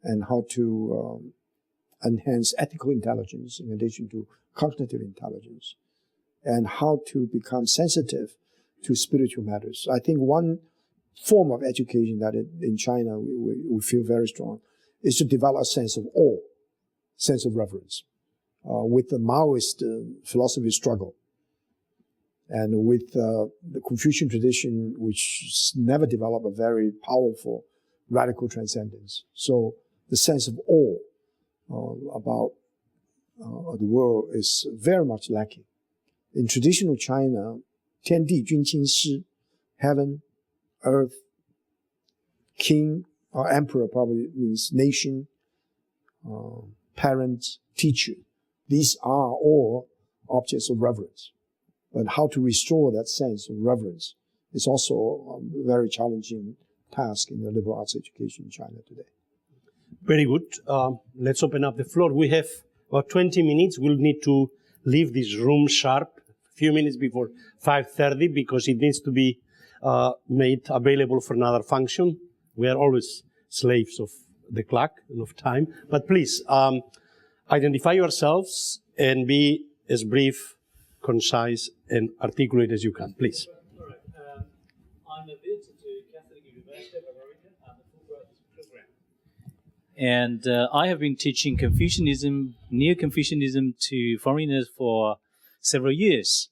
Speaker 2: and how to enhance ethical intelligence in addition to cognitive intelligence, and how to become sensitive to spiritual matters. I think one form of education that in China we feel very strong is to develop a sense of awe, sense of reverence. With the Maoist philosophy struggle, and with the Confucian tradition, which never developed a very powerful radical transcendence. So the sense of awe about the world is very much lacking. In traditional China, 天地君亲师, heaven, earth, king or emperor probably means nation, parent, teacher. These are all objects of reverence. But how to restore that sense of reverence is also a very challenging task in the liberal arts education in China today.
Speaker 3: Very good. Let's open up the floor. We have about 20 minutes. We'll need to leave this room sharp a few minutes before 5:30 because it needs to be made available for another function. We are always slaves of the clock and of time. But please, identify yourselves and be as brief, concise, and articulate as you can, please.
Speaker 4: All right. I'm a visitor to Catholic University of America and the Fulbright program. And I have been teaching Confucianism, Neo-Confucianism to foreigners for several years.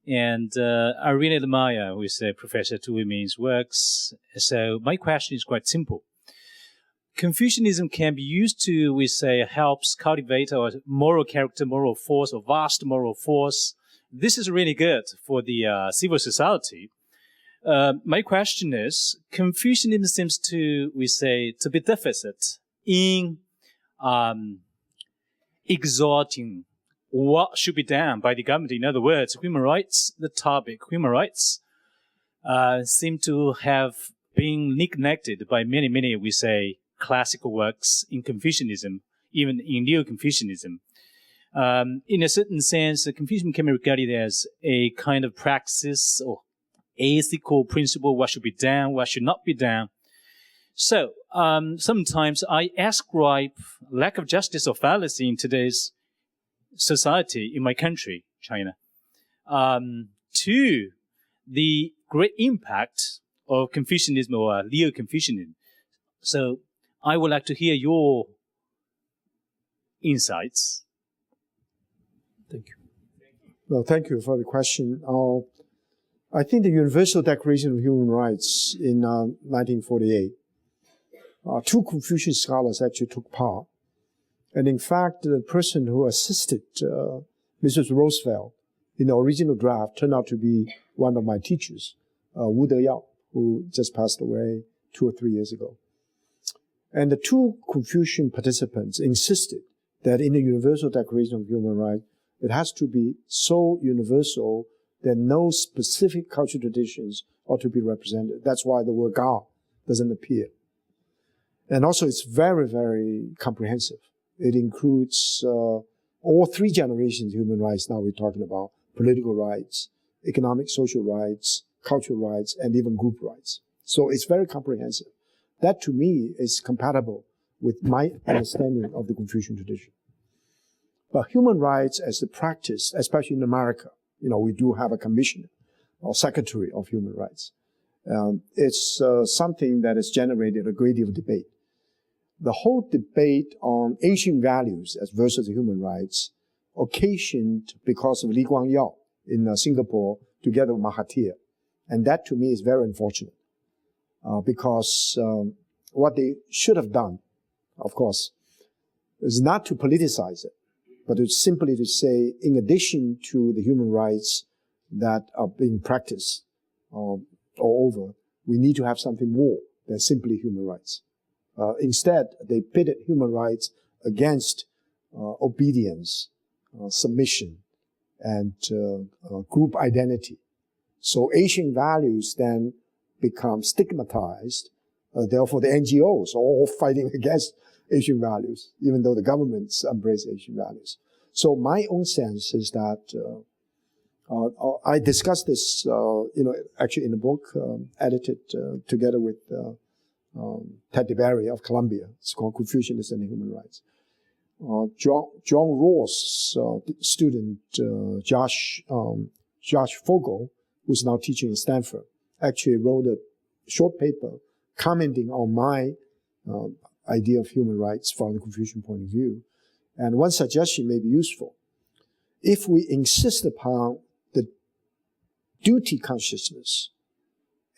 Speaker 4: And I really admire with Professor Tu Weiming's works. So my question is quite simple. Confucianism can be used to, we say, helps cultivate our moral character, moral force, or vast moral force. This is really good for the civil society. My question is, Confucianism seems to, we say, to be deficit in exhorting what should be done by the government. In other words, human rights, the topic human rights, seem to have been neglected by many, we say, classical works in Confucianism, even in Neo-Confucianism. In a certain sense, Confucianism can be regarded as a kind of praxis or ethical principle, what should be done, what should not be done. So, sometimes I ascribe lack of justice or fallacy in today's society in my country, China, to the great impact of Confucianism or Neo-Confucianism. So, I would like to hear your insights. Thank you.
Speaker 2: Well, thank you for the question. I think the Universal Declaration of Human Rights in 1948, two Confucian scholars actually took part. And in fact, the person who assisted Mrs. Roosevelt in the original draft turned out to be one of my teachers, Wu De-Yao, who just passed away 2 or 3 years ago. And the two Confucian participants insisted that in the Universal Declaration of Human Rights, it has to be so universal that no specific cultural traditions ought to be represented. That's why the word God doesn't appear. And also it's very, very comprehensive. It includes all 3 generations of human rights now we're talking about: political rights, economic, social rights, cultural rights, and even group rights. So it's very comprehensive. That to me is compatible with my understanding of the Confucian tradition. But human rights as a practice, especially in America, we do have a commissioner or secretary of human rights. It's something that has generated a great deal of debate. The whole debate on Asian values as versus human rights occasioned because of Lee Kuan Yew in Singapore together with Mahathir. And that to me is very unfortunate because what they should have done, of course, is not to politicize it, but it's simply to say, in addition to the human rights that are being practiced all over, we need to have something more than simply human rights. Instead, they pitted human rights against obedience, submission, and group identity. So Asian values then become stigmatized. Therefore, the NGOs are all fighting against Asian values, even though the governments embrace Asian values. So my own sense is that I discussed this, actually in a book edited together with Ted DeBerry of Columbia. It's called Confucianism and Human Rights. John Rawls' student, Josh Fogel, who's now teaching at Stanford, actually wrote a short paper commenting on my idea of human rights from the Confucian point of view. And one suggestion may be useful. If we insist upon the duty consciousness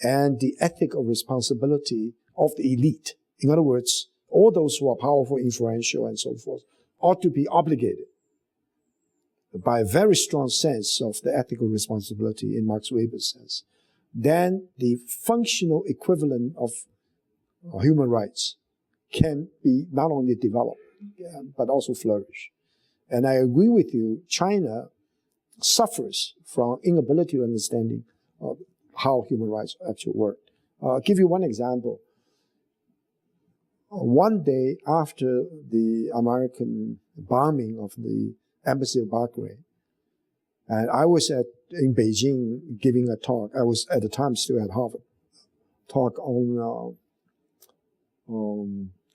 Speaker 2: and the ethic of responsibility of the elite, in other words, all those who are powerful, influential, and so forth, ought to be obligated by a very strong sense of the ethical responsibility in Max Weber's sense, then the functional equivalent of human rights can be not only developed, but also flourish. And I agree with you, China suffers from inability to understanding of how human rights actually work. I'll give you one example. One day after the American bombing of the embassy of Berkeley, and I was in Beijing giving a talk. I was at the time still at Harvard, talk on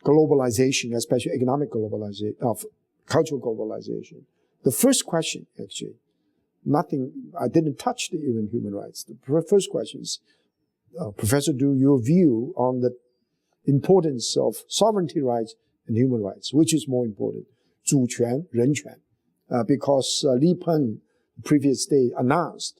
Speaker 2: globalization, especially economic globalization, cultural globalization. The first question, actually, I didn't touch even human rights. The first question is, Professor Du, your view on the importance of sovereignty rights and human rights. Which is more important? 主权, 人权. Because Li Peng, the previous day, announced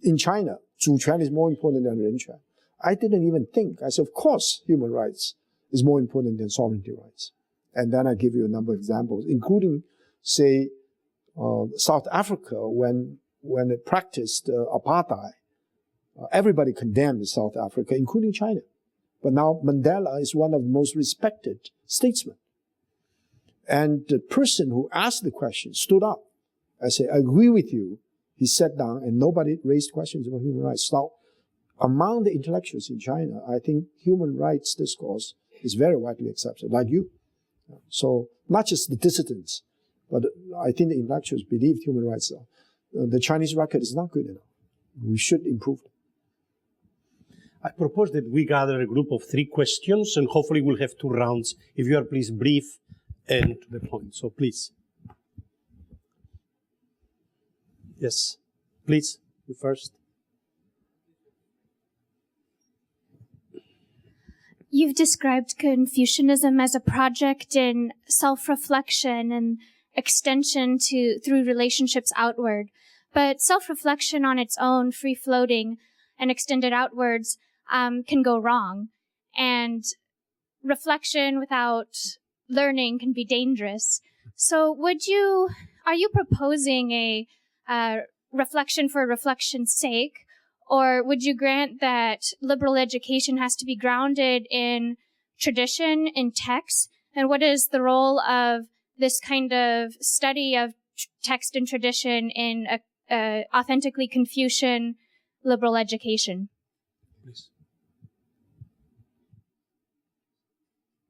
Speaker 2: in China, 主权 is more important than 人权. I didn't even think. I said, of course, human rights is more important than sovereignty rights. And then I give you a number of examples, including, say, South Africa, when it practiced apartheid. Everybody condemned South Africa, including China. But now Mandela is one of the most respected statesmen. And the person who asked the question stood up. I said, I agree with you. He sat down and nobody raised questions about human rights. So among the intellectuals in China, I think human rights discourse is very widely accepted, like you. So not just the dissidents, but I think the intellectuals believe human rights are. The Chinese record is not good enough. We should improve it.
Speaker 3: I propose that we gather a group of 3 questions, and hopefully we'll have 2 rounds. If you are, please, brief and to the point. So please. Yes, please, you first.
Speaker 5: You've described Confucianism as a project in self-reflection and extension through relationships outward. But self-reflection on its own, free-floating and extended outwards, can go wrong. And reflection without learning can be dangerous. So are you proposing a reflection for reflection's sake? Or would you grant that liberal education has to be grounded in tradition, in text? And what is the role of this kind of study of text and tradition in a authentically Confucian liberal education?
Speaker 3: Please.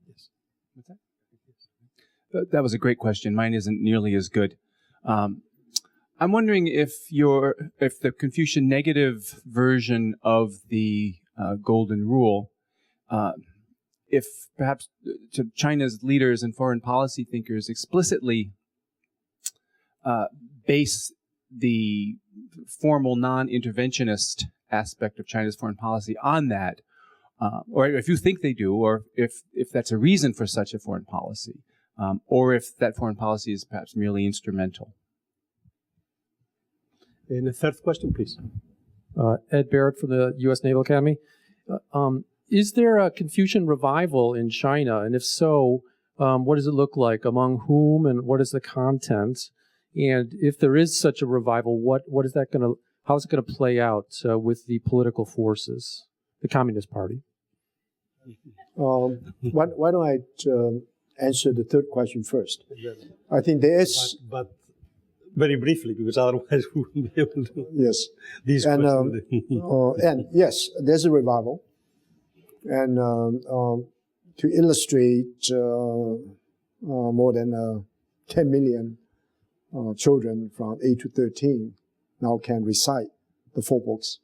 Speaker 3: Yes. What's that?
Speaker 6: That was a great question. Mine isn't nearly as good. I'm wondering if the Confucian negative version of the Golden Rule, if perhaps to China's leaders and foreign policy thinkers explicitly base the formal non-interventionist aspect of China's foreign policy on that, or if you think they do, or if that's a reason for such a foreign policy, or if that foreign policy is perhaps merely instrumental.
Speaker 3: And the 3rd question, please.
Speaker 7: Ed Barrett from the U.S. Naval Academy. Is there a Confucian revival in China? And if so, what does it look like? Among whom, and what is the content? And if there is such a revival, how is it going to play out with the political forces, the Communist Party?
Speaker 2: Why don't I answer the 3rd question first? I think there is...
Speaker 3: But very briefly, because otherwise we wouldn't be able to...
Speaker 2: Yes.
Speaker 3: These questions.
Speaker 2: And yes, there's a revival. And to illustrate, more than 10 million children from 8 to 13 now can recite the 4 books.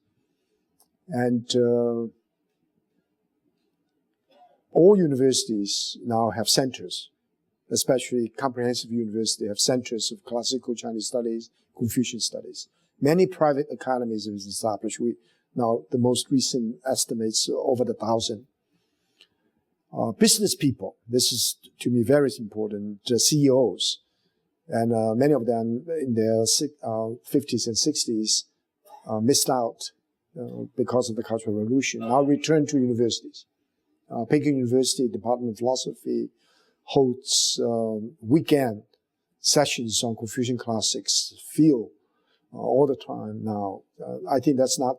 Speaker 2: And all universities now have centers, especially comprehensive universities have centers of classical Chinese studies, Confucian studies. Many private academies have been established. Now, the most recent estimates over 1,000. Business people, this is to me very important, CEOs, and many of them in their 50s and 60s missed out because of the Cultural Revolution, now return to universities. Peking University Department of Philosophy holds weekend sessions on Confucian classics, field all the time now. I think that's not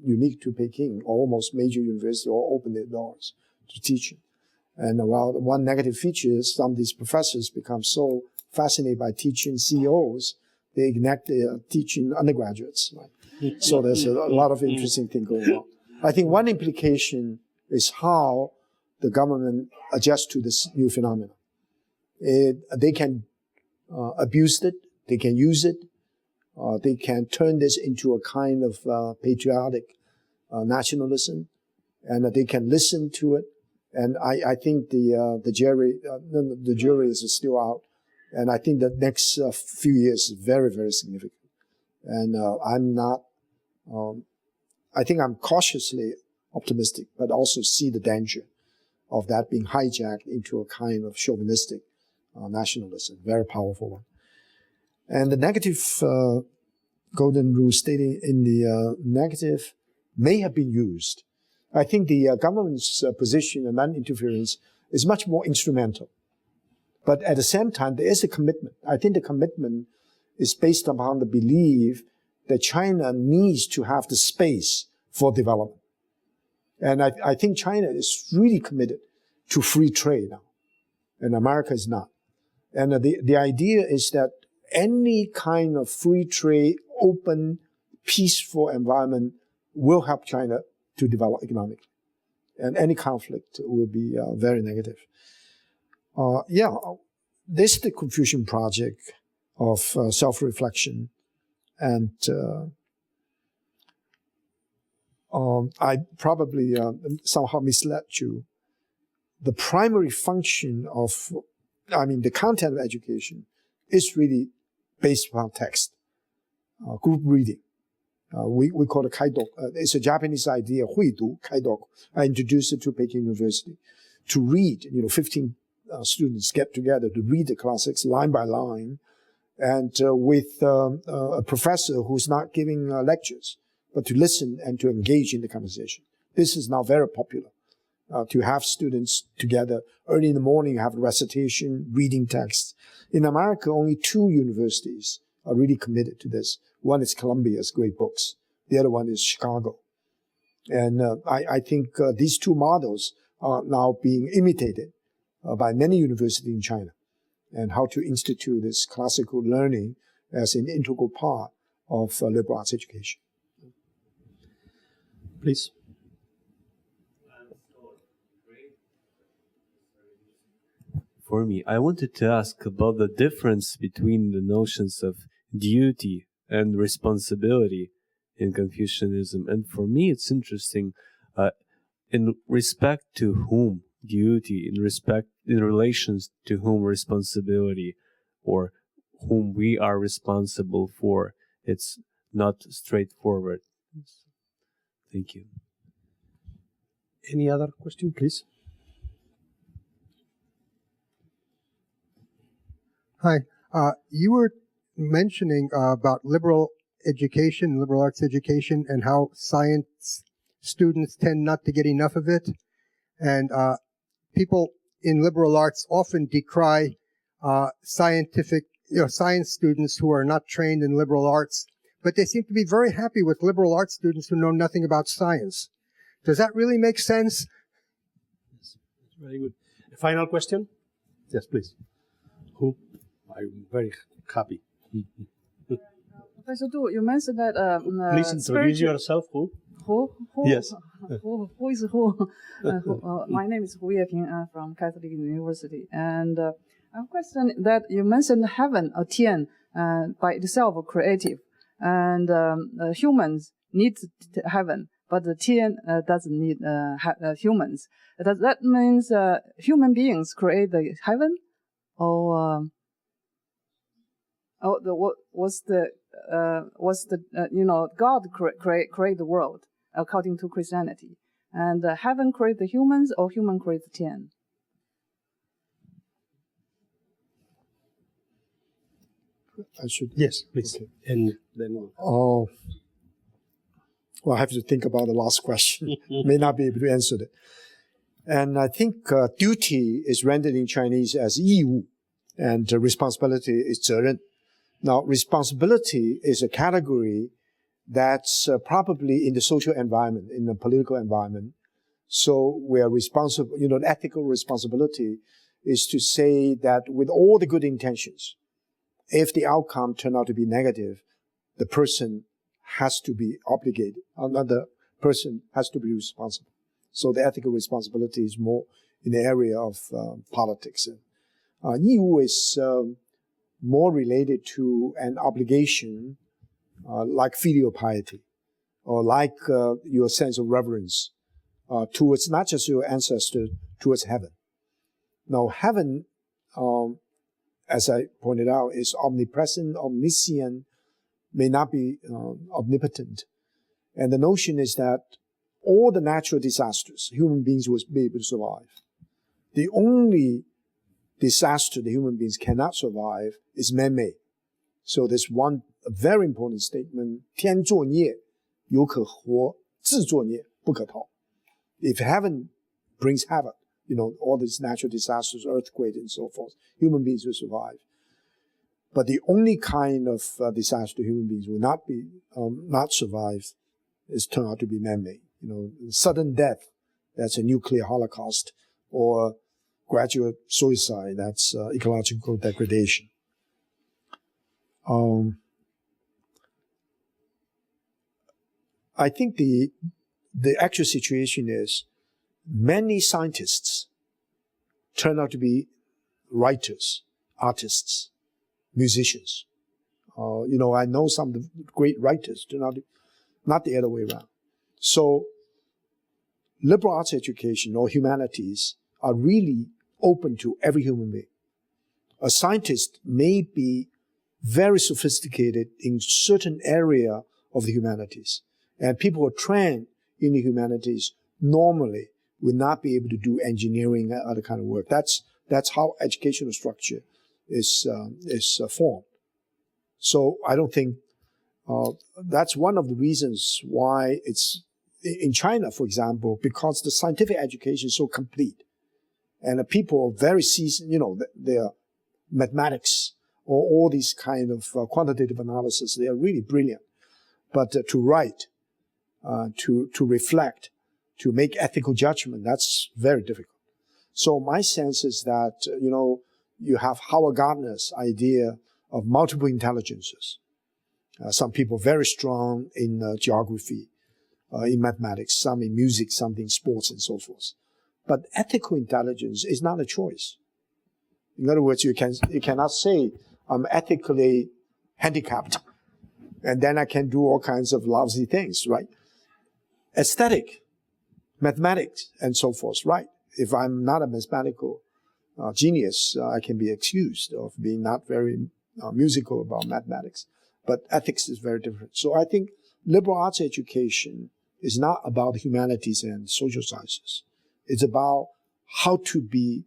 Speaker 2: unique to Peking. Almost major universities all open their doors to teaching. And while one negative feature is some of these professors become so fascinated by teaching CEOs, they ignore their teaching undergraduates. Right? So there's a lot of interesting things going on. I think one implication is how the government adjusts to this new phenomenon. They can abuse it, they can use it, they can turn this into a kind of patriotic nationalism, and they can listen to it. And I think the jury is still out, and I think the next few years is very, very significant. And I think I'm cautiously optimistic, but also see the danger of that being hijacked into a kind of chauvinistic nationalism. Very powerful one. And the negative golden rule stating in the negative may have been used. I think the government's position on non-interference is much more instrumental. But at the same time, there is a commitment. I think the commitment is based upon the belief that China needs to have the space for development. And I think China is really committed to free trade now, and America is not. And the idea is that any kind of free trade, open, peaceful environment will help China to develop economically. And any conflict will be very negative. This is the Confucian project of self-reflection. And I probably somehow misled you. The primary function of, the content of education is really based upon text, group reading. We call it kaidok. It's a Japanese idea, huidu, kaidok. I introduced it to Peking University to read. 15 students get together to read the classics line by line, and with a professor who's not giving lectures, but to listen and to engage in the conversation. This is now very popular. To have students together early in the morning, have recitation, reading texts. In America, only 2 universities are really committed to this. One is Columbia's great books. The other one is Chicago. And I think these 2 models are now being imitated by many universities in China, and how to institute this classical learning as an integral part of liberal arts education.
Speaker 3: Please.
Speaker 8: For me, I wanted to ask about the difference between the notions of duty and responsibility in Confucianism. And for me, it's interesting, in respect to whom duty, in relations to whom responsibility, or whom we are responsible for. It's not straightforward. Thank you.
Speaker 3: Any other question, please?
Speaker 9: Hi. You were mentioning about liberal education, liberal arts education, and how science students tend not to get enough of it. And people in liberal arts often decry science students who are not trained in liberal arts, but they seem to be very happy with liberal arts students who know nothing about science. Does that really make sense?
Speaker 3: Yes. Very good. A final question? Yes, please. Who? I'm very happy.
Speaker 10: Professor Du, you mentioned that
Speaker 3: please introduce yourself. Who?
Speaker 10: Who?
Speaker 3: Yes.
Speaker 10: Who is who? My name is Hu Yeping from Catholic University. And I have a question that you mentioned heaven, or Tian, by itself creative. And humans need heaven, but the Tian doesn't need humans. Does that mean human beings create the heaven? Or God create the world according to Christianity, and heaven create the humans, or human create the Tian?
Speaker 2: I should.
Speaker 3: Yes, please.
Speaker 2: Okay.
Speaker 3: And then.
Speaker 2: Well, I have to think about the last question. May not be able to answer it. And I think duty is rendered in Chinese as 义务, and responsibility is 责任. Now, responsibility is a category that's probably in the social environment, in the political environment. So we are responsible, ethical responsibility is to say that with all the good intentions, if the outcome turned out to be negative, the person has to be obligated, another person has to be responsible. So the ethical responsibility is more in the area of politics. 义务 is more related to an obligation, like filial piety, or like your sense of reverence towards not just your ancestor, towards heaven. Now, heaven, as I pointed out, is omnipresent, omniscient, may not be omnipotent. And the notion is that all the natural disasters, human beings will be able to survive. The only disaster the human beings cannot survive is man-made. So there's one very important statement, 天作孽犹可活，自作孽不可逃. If heaven brings havoc, all these natural disasters, earthquakes and so forth, human beings will survive. But the only kind of disaster human beings will not survive is turned out to be man-made. Sudden death, that's a nuclear holocaust, or gradual suicide, that's ecological degradation. I think the actual situation is many scientists turn out to be writers, artists, musicians. I know some of the great writers turn out to, not the other way around. So liberal arts education or humanities are really open to every human being. A scientist may be very sophisticated in certain area of the humanities, and people who are trained in the humanities normally will not be able to do engineering and other kind of work. That's how educational structure is formed. So I don't think that's one of the reasons why it's in China, for example, because the scientific education is so complete, and the people are very seasoned. Their mathematics or all these kind of quantitative analysis, they are really brilliant. But to write, to reflect, to make ethical judgment, that's very difficult. So my sense is that, you have Howard Gardner's idea of multiple intelligences. Some people very strong in geography, in mathematics, some in music, some in sports and so forth. But ethical intelligence is not a choice. In other words, you cannot say, I'm ethically handicapped, and then I can do all kinds of lousy things, right? Aesthetic, mathematics, and so forth, right? If I'm not a mathematical genius, I can be excused of being not very musical about mathematics. But ethics is very different. So I think liberal arts education is not about the humanities and social sciences. It's about how to be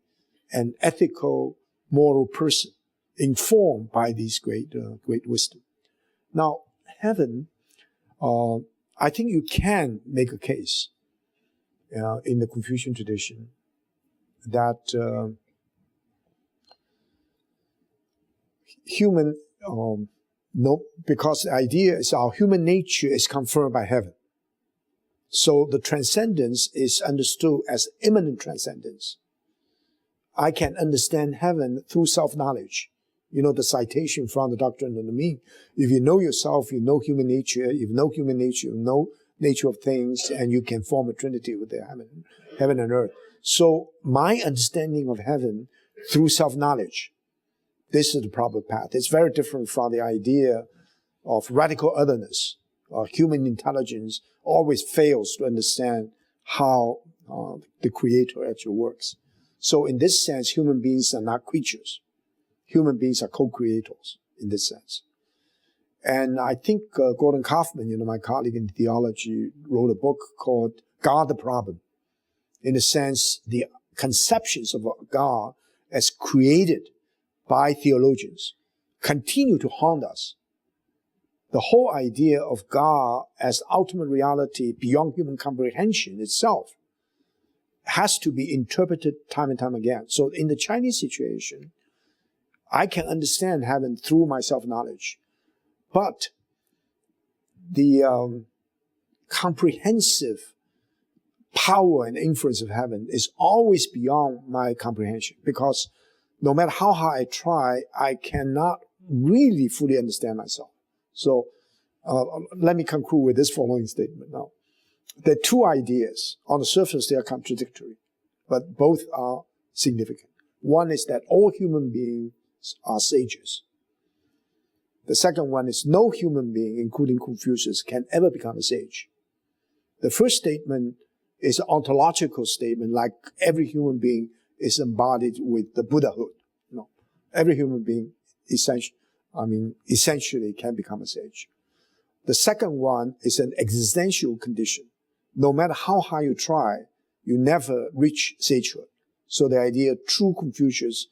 Speaker 2: an ethical, moral person, informed by these great wisdom. Now, heaven, I think you can make a case in the Confucian tradition that human, because the idea is our human nature is confirmed by heaven. So the transcendence is understood as immanent transcendence. I can understand heaven through self-knowledge. The citation from the Doctrine of the Mean. If you know yourself, you know human nature. If you know human nature, you know nature of things, and you can form a trinity with the heaven and earth. So my understanding of heaven through self-knowledge, this is the proper path. It's very different from the idea of radical otherness. Human intelligence always fails to understand how the Creator actually works. So in this sense, human beings are not creatures. Human beings are co-creators in this sense. And I think Gordon Kaufman, my colleague in theology, wrote a book called God the Problem. In a sense, the conceptions of God as created by theologians continue to haunt us. The whole idea of God as ultimate reality beyond human comprehension itself has to be interpreted time and time again. So in the Chinese situation, I can understand heaven through my self-knowledge. But the comprehensive power and influence of heaven is always beyond my comprehension, because no matter how hard I try, I cannot really fully understand myself. So let me conclude with this following statement now. There are two ideas. On the surface, they are contradictory, but both are significant. One is that all human beings are sages. The second one is no human being, including Confucius, can ever become a sage. The first statement is an ontological statement, like every human being is embodied with the Buddhahood. Every human being essentially can become a sage. The second one is an existential condition. No matter how hard you try, you never reach sagehood. So the idea true Confucius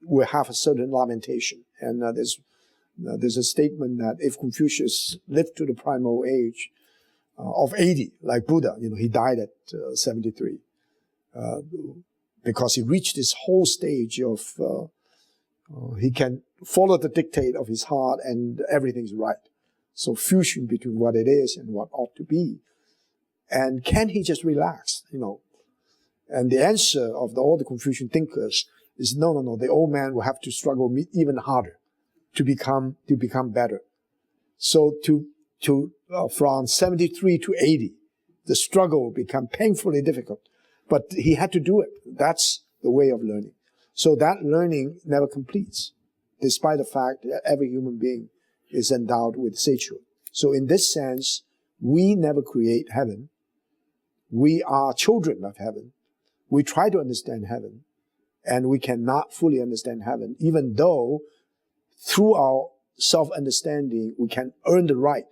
Speaker 2: will have a certain lamentation. And there's a statement that if Confucius lived to the primal age of 80, like Buddha, he died at 73, because he reached this whole stage of he can follow the dictate of his heart and everything's right. So fusion between what it is and what ought to be. And can he just relax, And the answer of all the Confucian thinkers is no. The old man will have to struggle even harder to become better. So from 73 to 80, the struggle will become painfully difficult. But he had to do it. That's the way of learning. So that learning never completes, despite the fact that every human being is endowed with sagehood. So in this sense, we never create heaven. We are children of heaven. We try to understand heaven, and we cannot fully understand heaven, even though through our self-understanding, we can earn the right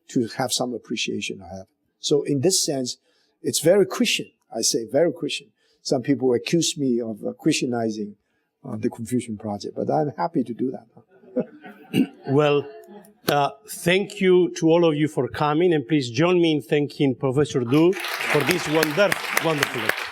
Speaker 2: to have some appreciation of heaven. So in this sense, it's very Christian. I say very Christian. Some people accuse me of Christianizing the Confucian project, but I'm happy to do that.
Speaker 3: Well, thank you to all of you for coming, and please join me in thanking Professor Du for this wonderful lecture.